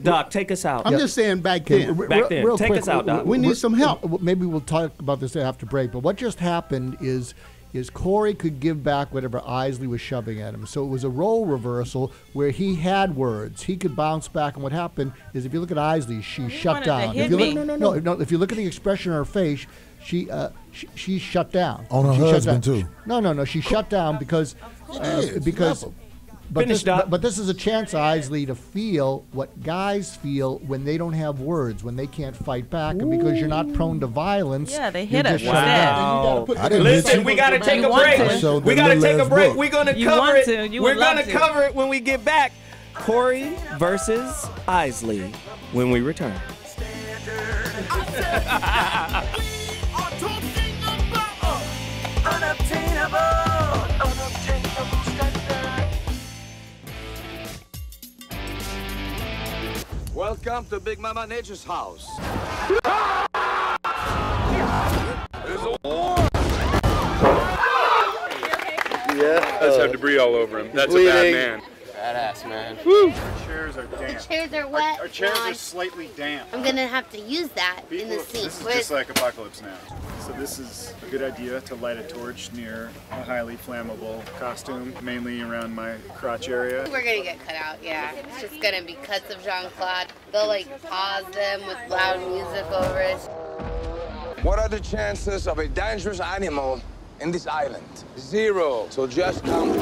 S2: Doc, take us out.
S15: I'm just saying back then.
S2: Back then. Take us out, Doc.
S15: We need some help.
S12: Maybe we'll talk about this after break, but what just happened is Corey could give back whatever Isley was shoving at him. So it was a role reversal where he had words. He could bounce back, and what happened is if you look at Isley, she shut down. If you look, no, if you look at the expression on her face, she shut down.
S19: On her husband too.
S12: No, she shut down because But this is a chance, Isley, to feel what guys feel when they don't have words, when they can't fight back, and because you're not prone to violence.
S18: Yeah, they hit us.
S2: Wow. Listen, we got to take a break. We got to take a break. We're going to cover it. We're going to cover it when we get back. Corey versus Isley when we return.
S21: Welcome to Big Mama Nature's house. There's a war.
S3: Yeah. Let's have debris all over him. That's bleeding. A bad man.
S21: Badass, man.
S3: Woo.
S9: Our chairs are damp.
S10: The chairs are wet.
S9: Our chairs are slightly damp.
S10: I'm gonna have to use that in the scene.
S9: This is just like Apocalypse Now. So this is a good idea to light a torch near a highly flammable costume, mainly around my crotch area.
S10: We're gonna get cut out, yeah. It's just gonna be cuts of Jean-Claude. They'll like pause them with loud music over it.
S21: What are the chances of a dangerous animal in this island? 0. So just come.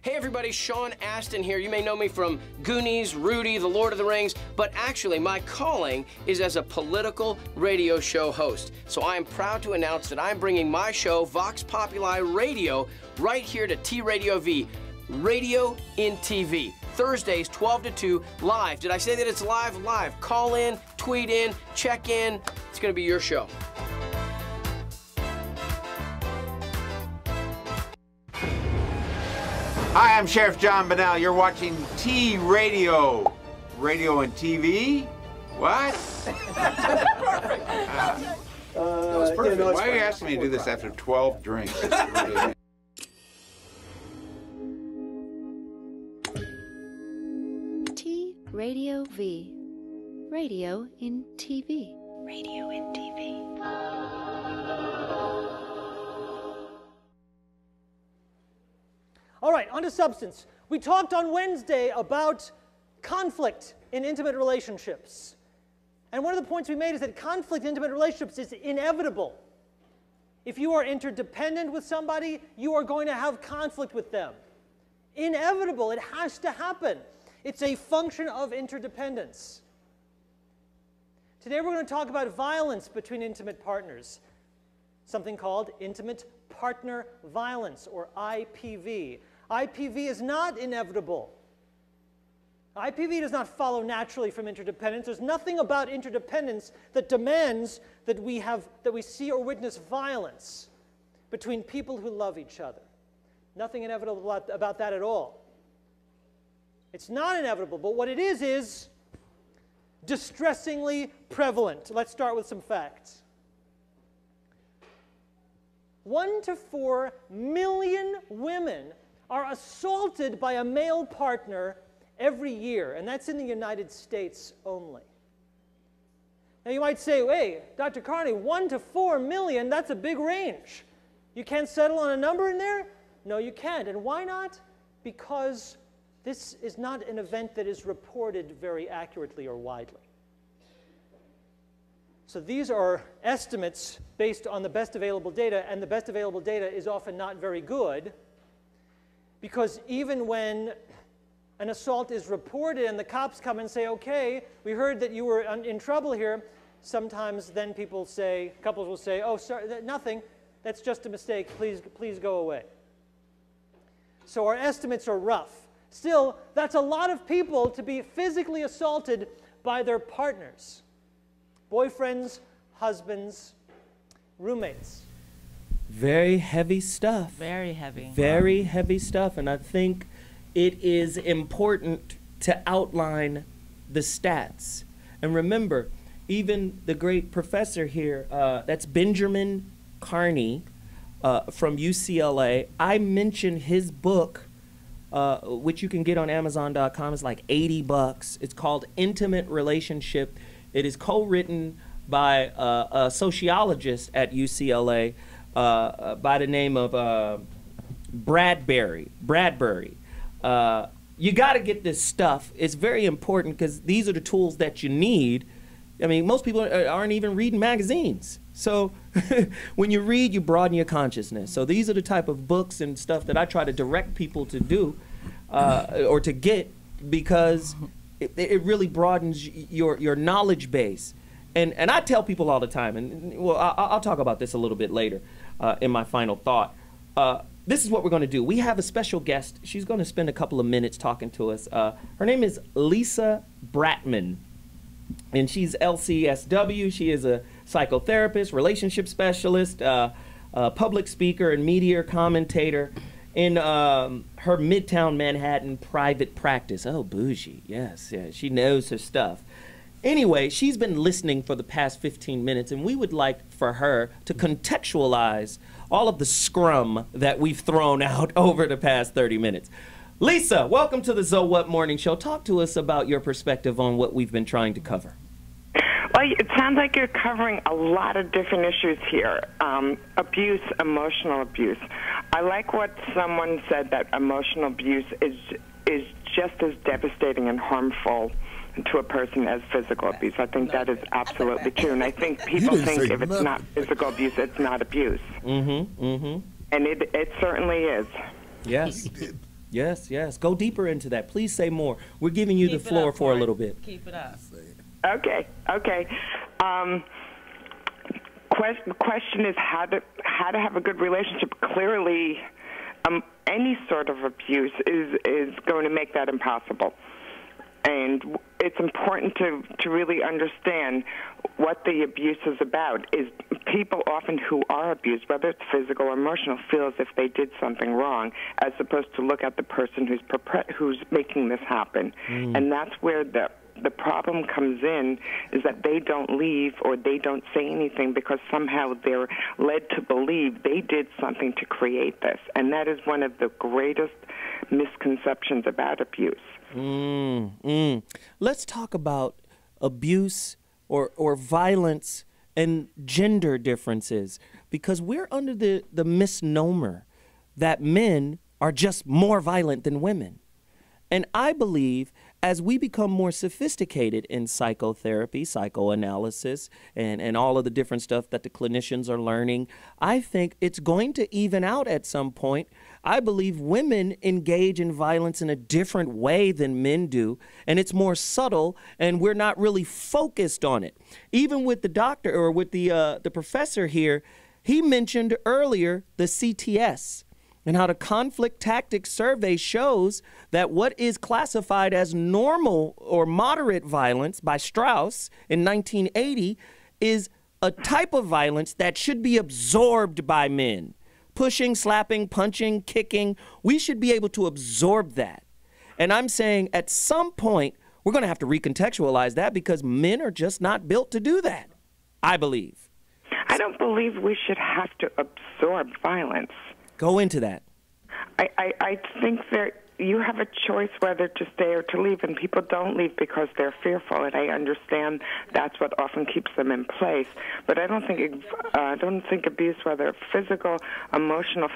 S11: Hey everybody, Sean Astin here. You may know me from Goonies, Rudy, The Lord of the Rings, but actually my calling is as a political radio show host. So I am proud to announce that I'm bringing my show, Vox Populi Radio, right here to T-Radio V, Radio in TV. Thursdays, 12 to 2, live. Did I say that it's live? Live. Call in, tweet in, check in. It's gonna be your show.
S23: Hi, I'm Sheriff John Bonnell. You're watching T-Radio. Radio and TV? What? Perfect. That was perfect. Why are you asking me to do this after 12 drinks?
S1: T-Radio V. Radio in TV. Radio in TV.
S8: All right, on to substance. We talked on Wednesday about conflict in intimate relationships. And one of the points we made is that conflict in intimate relationships is inevitable. If you are interdependent with somebody, you are going to have conflict with them. Inevitable, it has to happen. It's a function of interdependence. Today we're going to talk about violence between intimate partners, something called intimate partner violence, or IPV. IPV is not inevitable. IPV does not follow naturally from interdependence. There's nothing about interdependence that demands that we see or witness violence between people who love each other. Nothing inevitable about that at all. It's not inevitable, but what it is distressingly prevalent. Let's start with some facts. 1 to 4 million women are assaulted by a male partner every year, and that's in the United States only. Now you might say, hey, Dr. Carney, 1 to 4 million, that's a big range. You can't settle on a number in there? No, you can't. And why not? Because this is not an event that is reported very accurately or widely. So these are estimates based on the best available data, and the best available data is often not very good, because even when an assault is reported and the cops come and say, okay, we heard that you were in trouble here, sometimes then people say, couples will say, oh, sorry, nothing, that's just a mistake, please go away. So our estimates are rough. Still, that's a lot of people to be physically assaulted by their partners. Boyfriends, husbands, roommates.
S2: Very heavy stuff.
S18: Very heavy.
S2: Very heavy stuff. And I think it is important to outline the stats. And remember, even the great professor here, that's Benjamin Carney from UCLA. I mentioned his book, which you can get on Amazon.com. It's like $80. It's called Intimate Relationship. It is co-written by a sociologist at UCLA by the name of Bradbury. You got to get this stuff. It's very important because these are the tools that you need. I mean, most people aren't even reading magazines. So when you read, you broaden your consciousness. So these are the type of books and stuff that I try to direct people to do or to get, because it really broadens your knowledge base. And I tell people all the time, and well, I'll talk about this a little bit later in my final thought. This is what we're going to do. We have a special guest. She's going to spend a couple of minutes talking to us. Her name is Lisa Bratman, and she's LCSW. She is a psychotherapist, relationship specialist, public speaker, and media commentator in her Midtown Manhattan private practice. Oh, bougie. Yes, yeah, she knows her stuff. Anyway, she's been listening for the past 15 minutes, and we would like for her to contextualize all of the scrum that we've thrown out over the past 30 minutes. Lisa, welcome to the So What Morning Show. Talk to us about your perspective on what we've been trying to cover.
S4: Well, it sounds like you're covering a lot of different issues here. Abuse, emotional abuse. I like what someone said, that emotional abuse is just as devastating and harmful to a person as physical abuse. I think that is absolutely true. And I think people think if it's not physical abuse, it's not abuse. Mm-hmm, mm-hmm. And it certainly is.
S2: Yes. Yes. Go deeper into that. Please say more. We're giving you the floor for a little bit.
S18: Keep it up.
S4: Okay. Question is how to have a good relationship. Clearly, any sort of abuse is going to make that impossible. And it's important to really understand what the abuse is about. Is people often who are abused, whether it's physical or emotional, feel as if they did something wrong, as opposed to look at the person who's making this happen. And that's where the problem comes in, is that they don't leave or they don't say anything because somehow they're led to believe they did something to create this. And that is one of the greatest misconceptions about abuse.
S2: Let's talk about abuse or violence and gender differences, because we're under the misnomer that men are just more violent than women. And I believe as we become more sophisticated in psychotherapy, psychoanalysis, and all of the different stuff that the clinicians are learning, I think it's going to even out at some point. I believe women engage in violence in a different way than men do, and it's more subtle, and we're not really focused on it. Even with the doctor, or with the professor here, he mentioned earlier the CTS, and how the conflict tactics survey shows that what is classified as normal or moderate violence by Strauss in 1980 is a type of violence that should be absorbed by men. Pushing, slapping, punching, kicking, we should be able to absorb that. And I'm saying at some point, we're going to have to recontextualize that, because men are just not built to do that, I believe.
S4: I don't believe we should have to absorb violence.
S2: Go into that.
S4: I think that you have a choice whether to stay or to leave, and people don't leave because they're fearful, and I understand that's what often keeps them in place. But I don't think abuse, whether physical, emotional,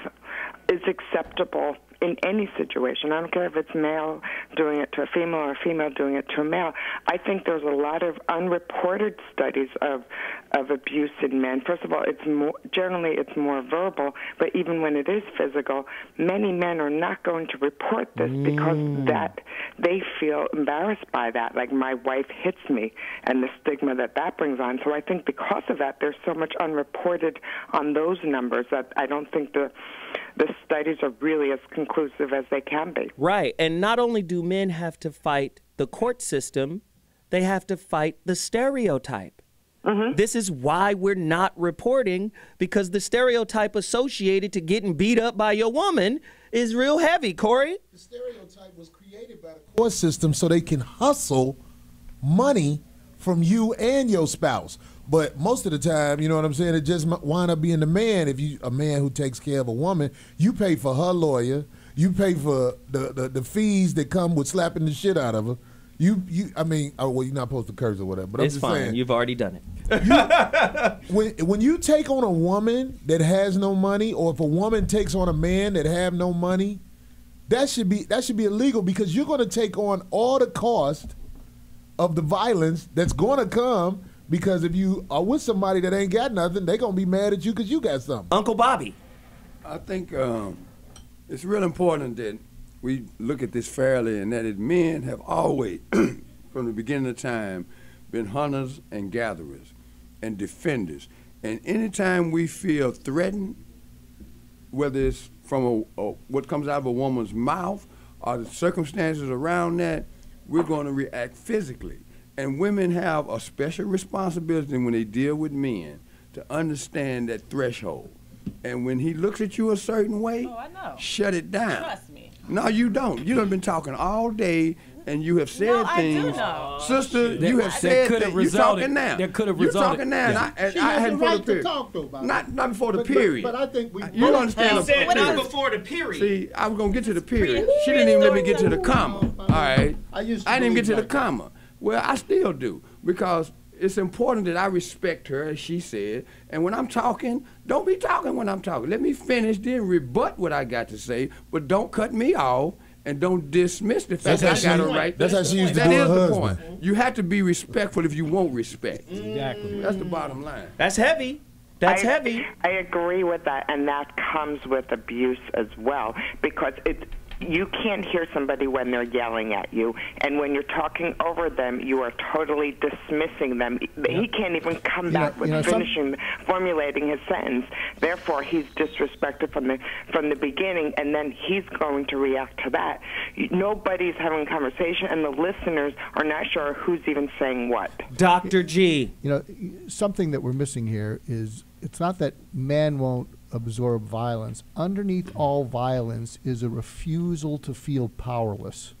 S4: is acceptable in any situation. I don't care if it's male doing it to a female or a female doing it to a male. I think there's a lot of unreported studies of abuse in men. First of all, generally it's more verbal, but even when it is physical, many men are not going to report this because that they feel embarrassed by that. Like, my wife hits me, and the stigma that brings on. So I think because of that, there's so much unreported on those numbers that I don't think the studies are really as conclusive as they can be.
S2: Right. And not only do men have to fight the court system, they have to fight the stereotype. This is why we're not reporting, because the stereotype associated to getting beat up by your woman is real heavy, Corey.
S19: The stereotype was created by the court system so they can hustle money from you and your spouse. But most of the time, you know what I'm saying, it just wind up being the man. If you a man who takes care of a woman, you pay for her lawyer, you pay for the fees that come with slapping the shit out of her. I mean, well, you're not supposed to curse or whatever, but
S2: It's
S19: I'm just
S2: fine.
S19: saying.
S2: You've already done it.
S19: When you take on a woman that has no money, or if a woman takes on a man that have no money, that should be illegal, because you're going to take on all the cost of the violence that's going to come, because if you are with somebody that ain't got nothing, they're going to be mad at you because you got something.
S2: Uncle Bobby.
S5: I think it's real important that we look at this fairly, and that men have always, from the beginning of time, been hunters and gatherers and defenders. And anytime we feel threatened, whether it's from what comes out of a woman's mouth or the circumstances around that, we're going to react physically. And women have a special responsibility when they deal with men to understand that threshold. And when he looks at you a certain way, shut it down.
S18: Trust me.
S5: No, you don't. You done been talking all day, and you have said things.
S18: I do know.
S5: Sister, you have said things. You're talking now.
S13: That could have
S5: You're
S13: resulted.
S5: talking now.
S13: Yeah.
S5: And
S19: She
S5: I
S19: has
S5: had
S19: the
S5: before
S19: right
S5: the
S19: to
S5: period.
S19: talk, though, Bobby.
S5: Not before the period.
S19: But I think we
S5: You don't understand.
S2: He said
S5: Wait a
S2: not
S5: minute.
S2: before the period.
S5: See, I was going to get to the period. She didn't even let me get to the comma. All right? I didn't even get to the comma. Well, I still do, because it's important that I respect her, as she said. And when I'm talking, don't be talking when I'm talking. Let me finish, then rebut what I got to say, but don't cut me off and don't dismiss the fact that I got it right.
S19: That's how she used to
S5: That
S19: do
S5: is
S19: her
S5: the
S19: husband.
S5: point. You have to be respectful if you want respect.
S13: Exactly.
S5: That's the bottom line.
S2: That's heavy. That's heavy.
S4: I agree with that, and that comes with abuse as well, because you can't hear somebody when they're yelling at you, and when you're talking over them, you are totally dismissing them. He can't even come back with formulating his sentence. Therefore, he's disrespected from the beginning, and then he's going to react to that. Nobody's having a conversation, and the listeners are not sure who's even saying what.
S2: Dr. G.
S12: You know, something that we're missing here is it's not that men won't absorb violence. Underneath all violence is a refusal to feel powerless.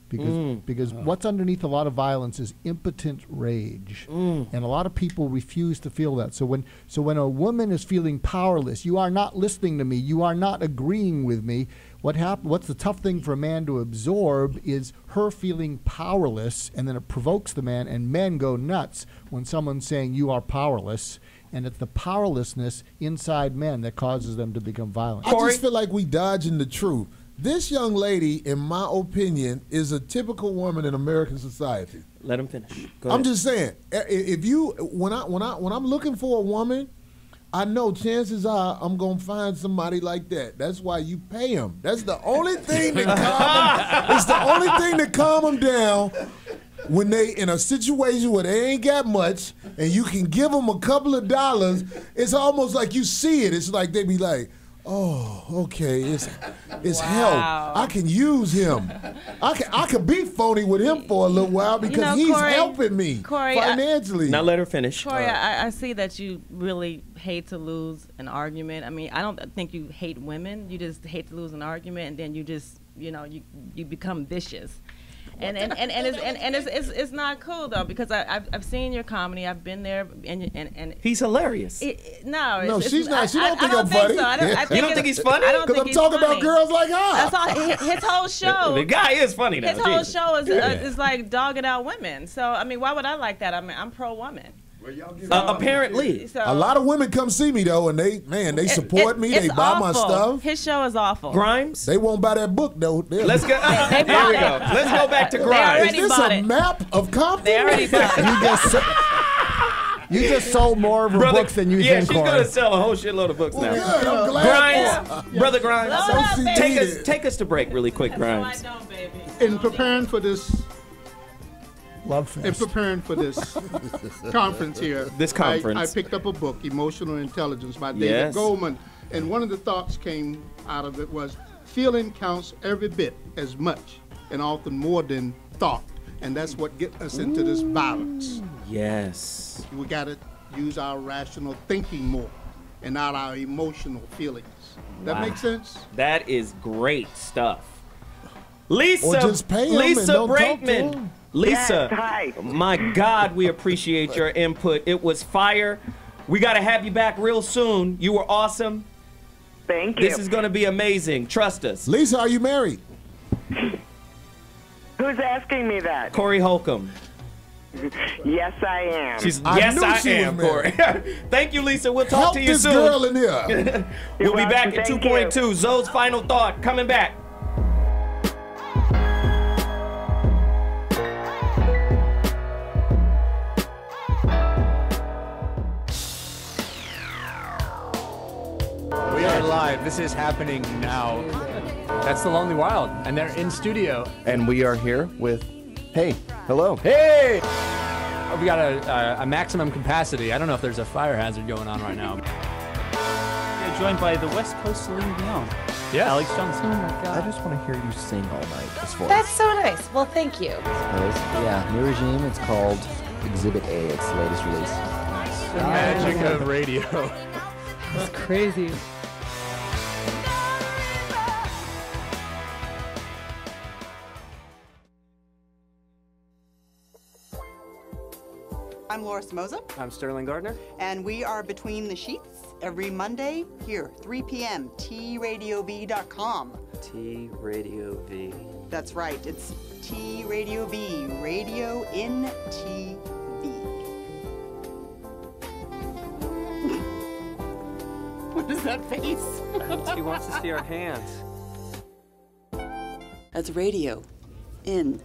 S12: Because what's underneath a lot of violence is impotent rage. And a lot of people refuse to feel that. So when a woman is feeling powerless, you are not listening to me, you are not agreeing with me, what's the tough thing for a man to absorb is her feeling powerless, and then it provokes the man, and men go nuts when someone's saying you are powerless. And it's the powerlessness inside men that causes them to become violent.
S19: I just feel like we dodging the truth. This young lady, in my opinion, is a typical woman in American society.
S2: Let him finish. Go
S19: I'm
S2: ahead.
S19: just saying, if you when I'm looking for a woman, I know chances are I'm gonna find somebody like that. That's why you pay them. That's the only thing that calm them. It's the only thing that calm them down. When they in a situation where they ain't got much, and you can give them a couple of dollars, it's almost like you see it. It's like they be like, oh, okay, it's help. I can use him. I can be phony with him for a little while because he's
S18: Corey,
S19: helping me financially.
S2: Now let her finish.
S18: Corey, I see that you really hate to lose an argument. I mean, I don't think you hate women. You just hate to lose an argument, and then you just, you become vicious. And it's not cool though, because I've seen your comedy. I've been there, and
S2: he's hilarious.
S19: No, she's not. She don't think I'm funny.
S18: So. I think
S2: you don't think he's funny?
S19: Because I'm talking about girls like her.
S18: That's all. His whole show.
S2: The guy is funny though.
S18: His whole show is like dogging out women. So I mean, why would I like that? I mean, I'm pro woman.
S2: Apparently.
S19: A lot of women come see me though, and they support me. They buy my stuff.
S18: His show is awful.
S2: Grimes?
S19: They won't buy that book though.
S2: Let's go. Here we go. Let's go back to Grimes.
S19: Is this a map of Compton?
S18: They already bought it.
S7: You just sold more of her books than you think,
S2: she's going to sell a whole shitload of books now.
S19: I'm glad
S2: Grimes, Brother Grimes, take us to break really quick, Grimes.
S15: In preparing for this
S7: Love fest.
S15: In preparing for this conference here, I picked up a book, Emotional Intelligence by David Goldman, and one of the thoughts came out of it was feeling counts every bit as much and often more than thought, and that's what gets us into this violence.
S2: Yes.
S15: We got to use our rational thinking more and not our emotional feelings. That makes sense?
S2: That is great stuff. Lisa,
S19: or just pay
S2: Lisa
S19: don't
S2: Brakeman. Lisa,
S4: yes, hi.
S2: My God, we appreciate your input. It was fire. We got to have you back real soon. You were awesome.
S4: Thank you.
S2: This is going to be amazing. Trust us.
S19: Lisa, are you married?
S4: Who's asking me that?
S2: Corey Holcomb.
S4: Yes, I am.
S2: Yes, I am, Corey. Thank you, Lisa. We'll talk to you soon.
S19: Help this girl in here.
S2: We'll be back at 2.2. Zoe's final thought coming back.
S14: We are live. This is happening now. That's The Lonely Wild, and they're in studio.
S20: And we are here with, hey, hello.
S14: Hey! We got a maximum capacity. I don't know if there's a fire hazard going on right now.
S22: We're joined by the West Coast Celine Dion.
S14: Yeah.
S22: Alex Johnson.
S20: Oh my God. I just want to hear you sing all night. This voice.
S24: That's so nice. Well, thank you.
S20: Yeah, new regime. It's called Exhibit A. It's the latest release.
S14: The magic of radio.
S24: That's crazy.
S26: I'm Laura Samoza.
S14: I'm Sterling Gardner.
S26: And we are Between the Sheets every Monday here, 3 p.m., TRadioV.com.
S14: T-Radio-V.
S26: That's right. It's T-Radio-V, Radio in TV. What is that face?
S14: She wants to see our hands.
S26: That's Radio in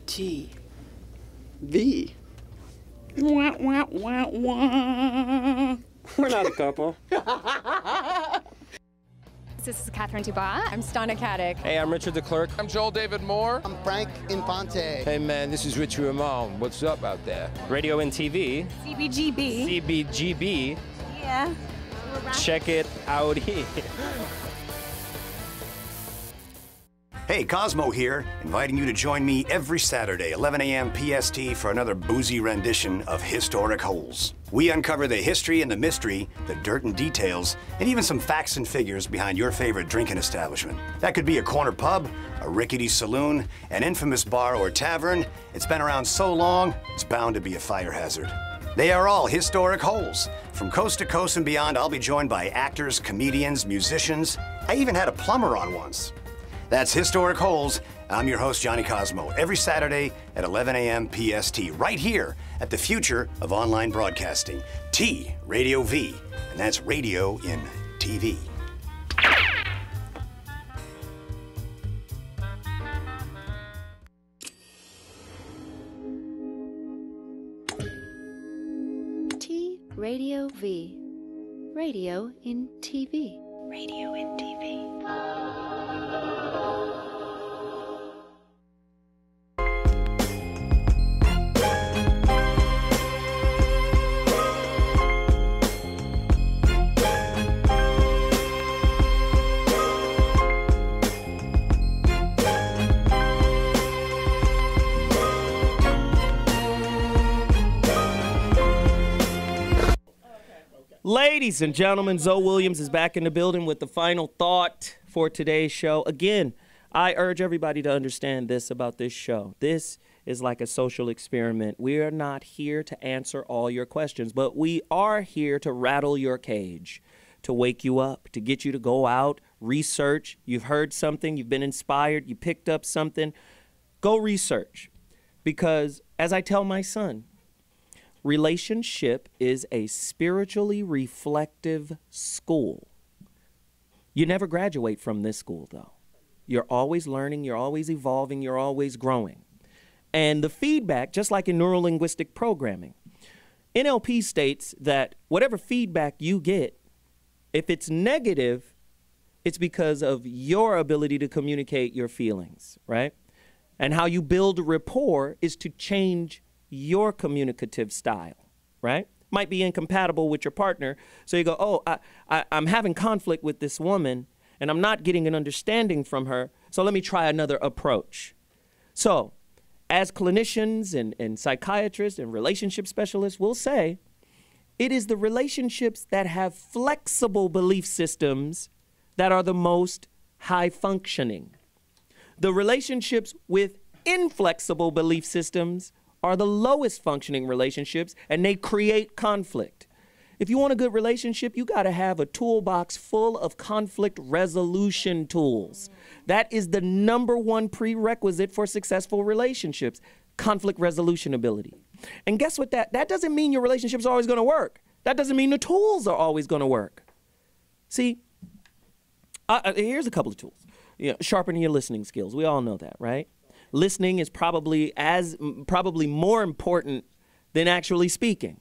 S26: TV. Wah, wah, wah, wah.
S14: We're not a couple.
S27: This is Catherine Dubois. I'm Stana Katic.
S17: Hey, I'm Richard the Clerk.
S28: I'm Joel David Moore.
S29: I'm Frank Infante.
S17: Hey, man, this is Richie Ramone. What's up out there?
S14: Radio and TV.
S27: CBGB.
S14: CBGB.
S27: Yeah.
S14: Check it out here.
S30: Hey, Cosmo here, inviting you to join me every Saturday, 11 a.m. PST, for another boozy rendition of Historic Holes. We uncover the history and the mystery, the dirt and details, and even some facts and figures behind your favorite drinking establishment. That could be a corner pub, a rickety saloon, an infamous bar or tavern. It's been around so long, it's bound to be a fire hazard. They are all historic holes. From coast to coast and beyond, I'll be joined by actors, comedians, musicians. I even had a plumber on once. That's Historic Holes. I'm your host, Johnny Cosmo, every Saturday at 11 a.m. PST, right here at the future of online broadcasting, T-Radio-V, and that's radio in TV.
S1: T-Radio-V, radio in TV.
S27: Radio in TV.
S2: Ladies and gentlemen, Zoe Williams is back in the building with the final thought for today's show. Again, I urge everybody to understand this about this show. This is like a social experiment. We are not here to answer all your questions, but we are here to rattle your cage, to wake you up, to get you to go out, research. You've heard something, you've been inspired, you picked up something. Go research. Because as I tell my son, Relationship is a spiritually reflective school. You never graduate from this school, though. You're always learning, you're always evolving, you're always growing. And the feedback, just like in neurolinguistic programming, NLP states that whatever feedback you get, if it's negative, it's because of your ability to communicate your feelings, right? And how you build rapport is to change your communicative style, right? Might be incompatible with your partner. So you go, oh, I'm having conflict with this woman and I'm not getting an understanding from her. So let me try another approach. So as clinicians and psychiatrists and relationship specialists will say, it is the relationships that have flexible belief systems that are the most high functioning. The relationships with inflexible belief systems are the lowest functioning relationships, and they create conflict. If you want a good relationship, you got to have a toolbox full of conflict resolution tools. That is the #1 prerequisite for successful relationships, conflict resolution ability. And guess what? That doesn't mean your relationship's always going to work. That doesn't mean the tools are always going to work. See, here's a couple of tools. Sharpening your listening skills. We all know that, right? Listening is probably more important than actually speaking.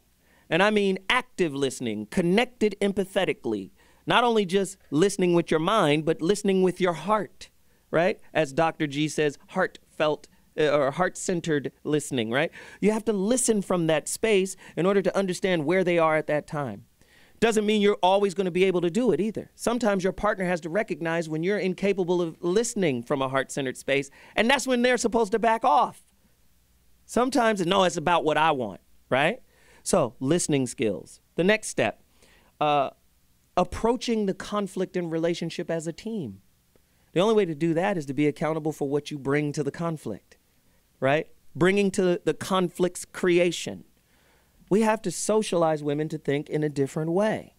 S2: And I mean active listening, connected empathetically, not only just listening with your mind, but listening with your heart, right? As Dr. G says, heartfelt or heart-centered listening, right? You have to listen from that space in order to understand where they are at that time. Doesn't mean you're always going to be able to do it either. Sometimes your partner has to recognize when you're incapable of listening from a heart-centered space, and that's when they're supposed to back off. Sometimes, no, it's about what I want, right? So, listening skills. The next step, approaching the conflict in relationship as a team. The only way to do that is to be accountable for what you bring to the conflict, right? Bringing to the conflict's creation. We have to socialize women to think in a different way.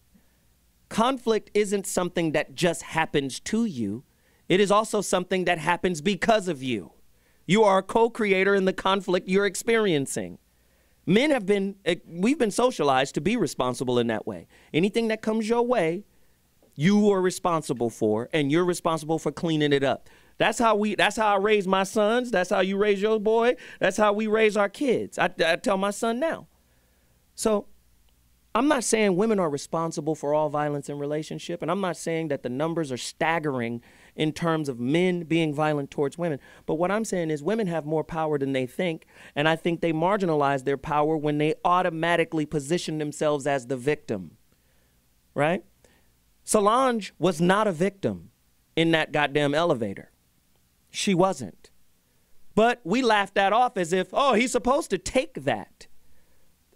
S2: Conflict isn't something that just happens to you. It is also something that happens because of you. You are a co-creator in the conflict you're experiencing. Men we've been socialized to be responsible in that way. Anything that comes your way, you are responsible for, and you're responsible for cleaning it up. That's how I raise my sons. That's how you raise your boy. That's how we raise our kids. I tell my son now. So I'm not saying women are responsible for all violence in relationship, and I'm not saying that the numbers are staggering in terms of men being violent towards women. But what I'm saying is women have more power than they think, and I think they marginalize their power when they automatically position themselves as the victim, right? Solange was not a victim in that goddamn elevator. She wasn't. But we laughed that off as if, oh, he's supposed to take that.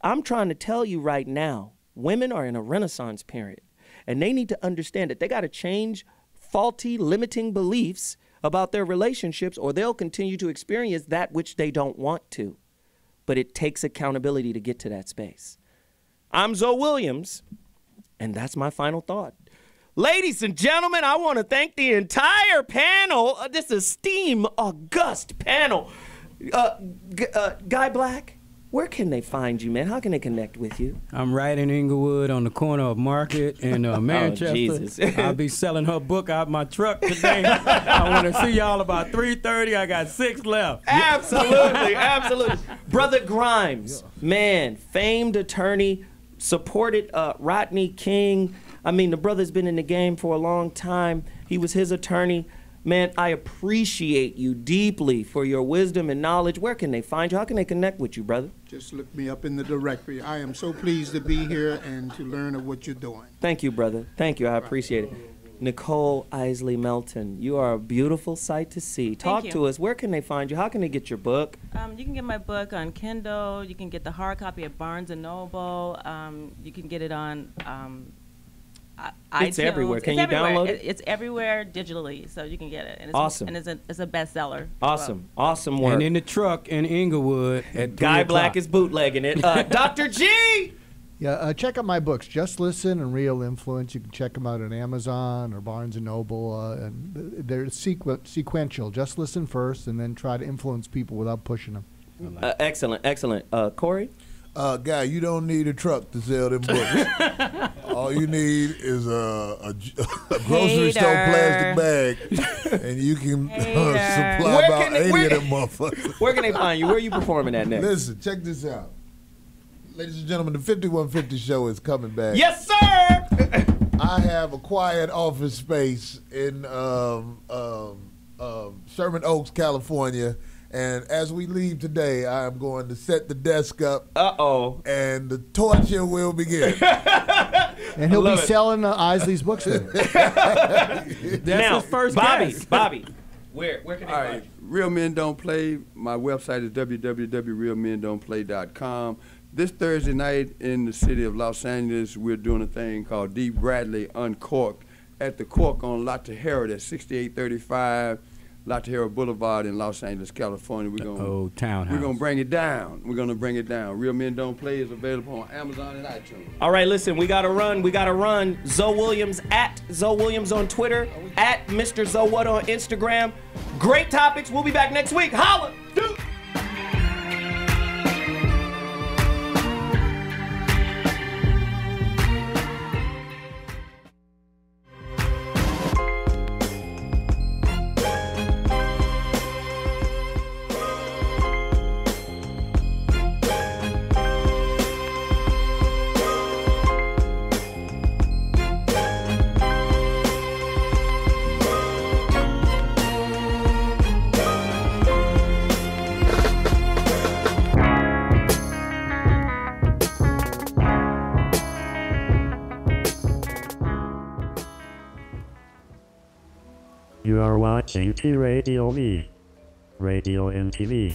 S2: I'm trying to tell you right now, women are in a renaissance period, and they need to understand that they got to change faulty, limiting beliefs about their relationships, or they'll continue to experience that which they don't want to. But it takes accountability to get to that space. I'm Zoe Williams, and that's my final thought. Ladies and gentlemen, I want to thank the entire panel, this esteemed, august panel. Guy Black, where can they find you, man? How can they connect with you?
S13: I'm right in Inglewood on the corner of Market and Manchester.
S2: Oh, Jesus.
S13: I'll be selling her book out my truck today. I want to see y'all about 3:30. I got 6 left.
S2: Absolutely, absolutely. Brother Grimes, man, famed attorney, supported Rodney King. I mean, the brother's been in the game for a long time. He was his attorney. Man, I appreciate you deeply for your wisdom and knowledge. Where can they find you? How can they connect with you, brother?
S15: Just look me up in the directory. I am so pleased to be here and to learn of what you're doing.
S2: Thank you, brother. Thank you. I appreciate it. Nicole Isley Melton, you are a beautiful sight to see. Talk to us. Where can they find you? How can they get your book?
S18: You can get my book on Kindle. You can get the hard copy at Barnes & Noble. You can get it on
S2: It's
S18: iTunes.
S2: everywhere. Can you download it?
S18: It's everywhere digitally, so you can get it. And it's,
S2: awesome.
S18: And it's a bestseller.
S2: Awesome. Well. Awesome work.
S13: And in the truck in Inglewood at
S2: Guy Black is bootlegging it. Dr. G!
S12: Yeah, check out my books, Just Listen and Real Influence. You can check them out on Amazon or Barnes & Noble. And they're sequential. Just listen first and then try to influence people without pushing them.
S2: Excellent, excellent. Corey?
S19: Guy, you don't need a truck to sell them books. All you need is a grocery store plastic bag, and you can supply about 80 of them motherfuckers.
S2: Where can they find you? Where are you performing at next?
S19: Listen, check this out. Ladies and gentlemen, the 5150 show is coming back.
S2: Yes, sir!
S19: I have a quiet office space in Sherman Oaks, California. And as we leave today, I am going to set the desk up.
S2: Uh-oh.
S19: And the torture will begin.
S12: And he'll be selling Isley's books there.
S2: That's
S13: his first guest.
S2: Bobby, where can they find you?
S5: Real Men Don't Play. My website is www.realmendon'tplay.com. This Thursday night in the city of Los Angeles, we're doing a thing called D. Bradley Uncorked at the Cork on La Tejera. That's 6835 La Tejera Boulevard in Los Angeles, California. We're gonna bring it down. We're gonna bring it down. Real Men Don't Play is available on Amazon and iTunes.
S2: All right, listen, we gotta run. Zoe Williams at Zoe Williams on Twitter, at Mr. ZOWHAT on Instagram. Great topics. We'll be back next week. Holla! Dude.
S3: You are watching T-Radio V. Radio and TV.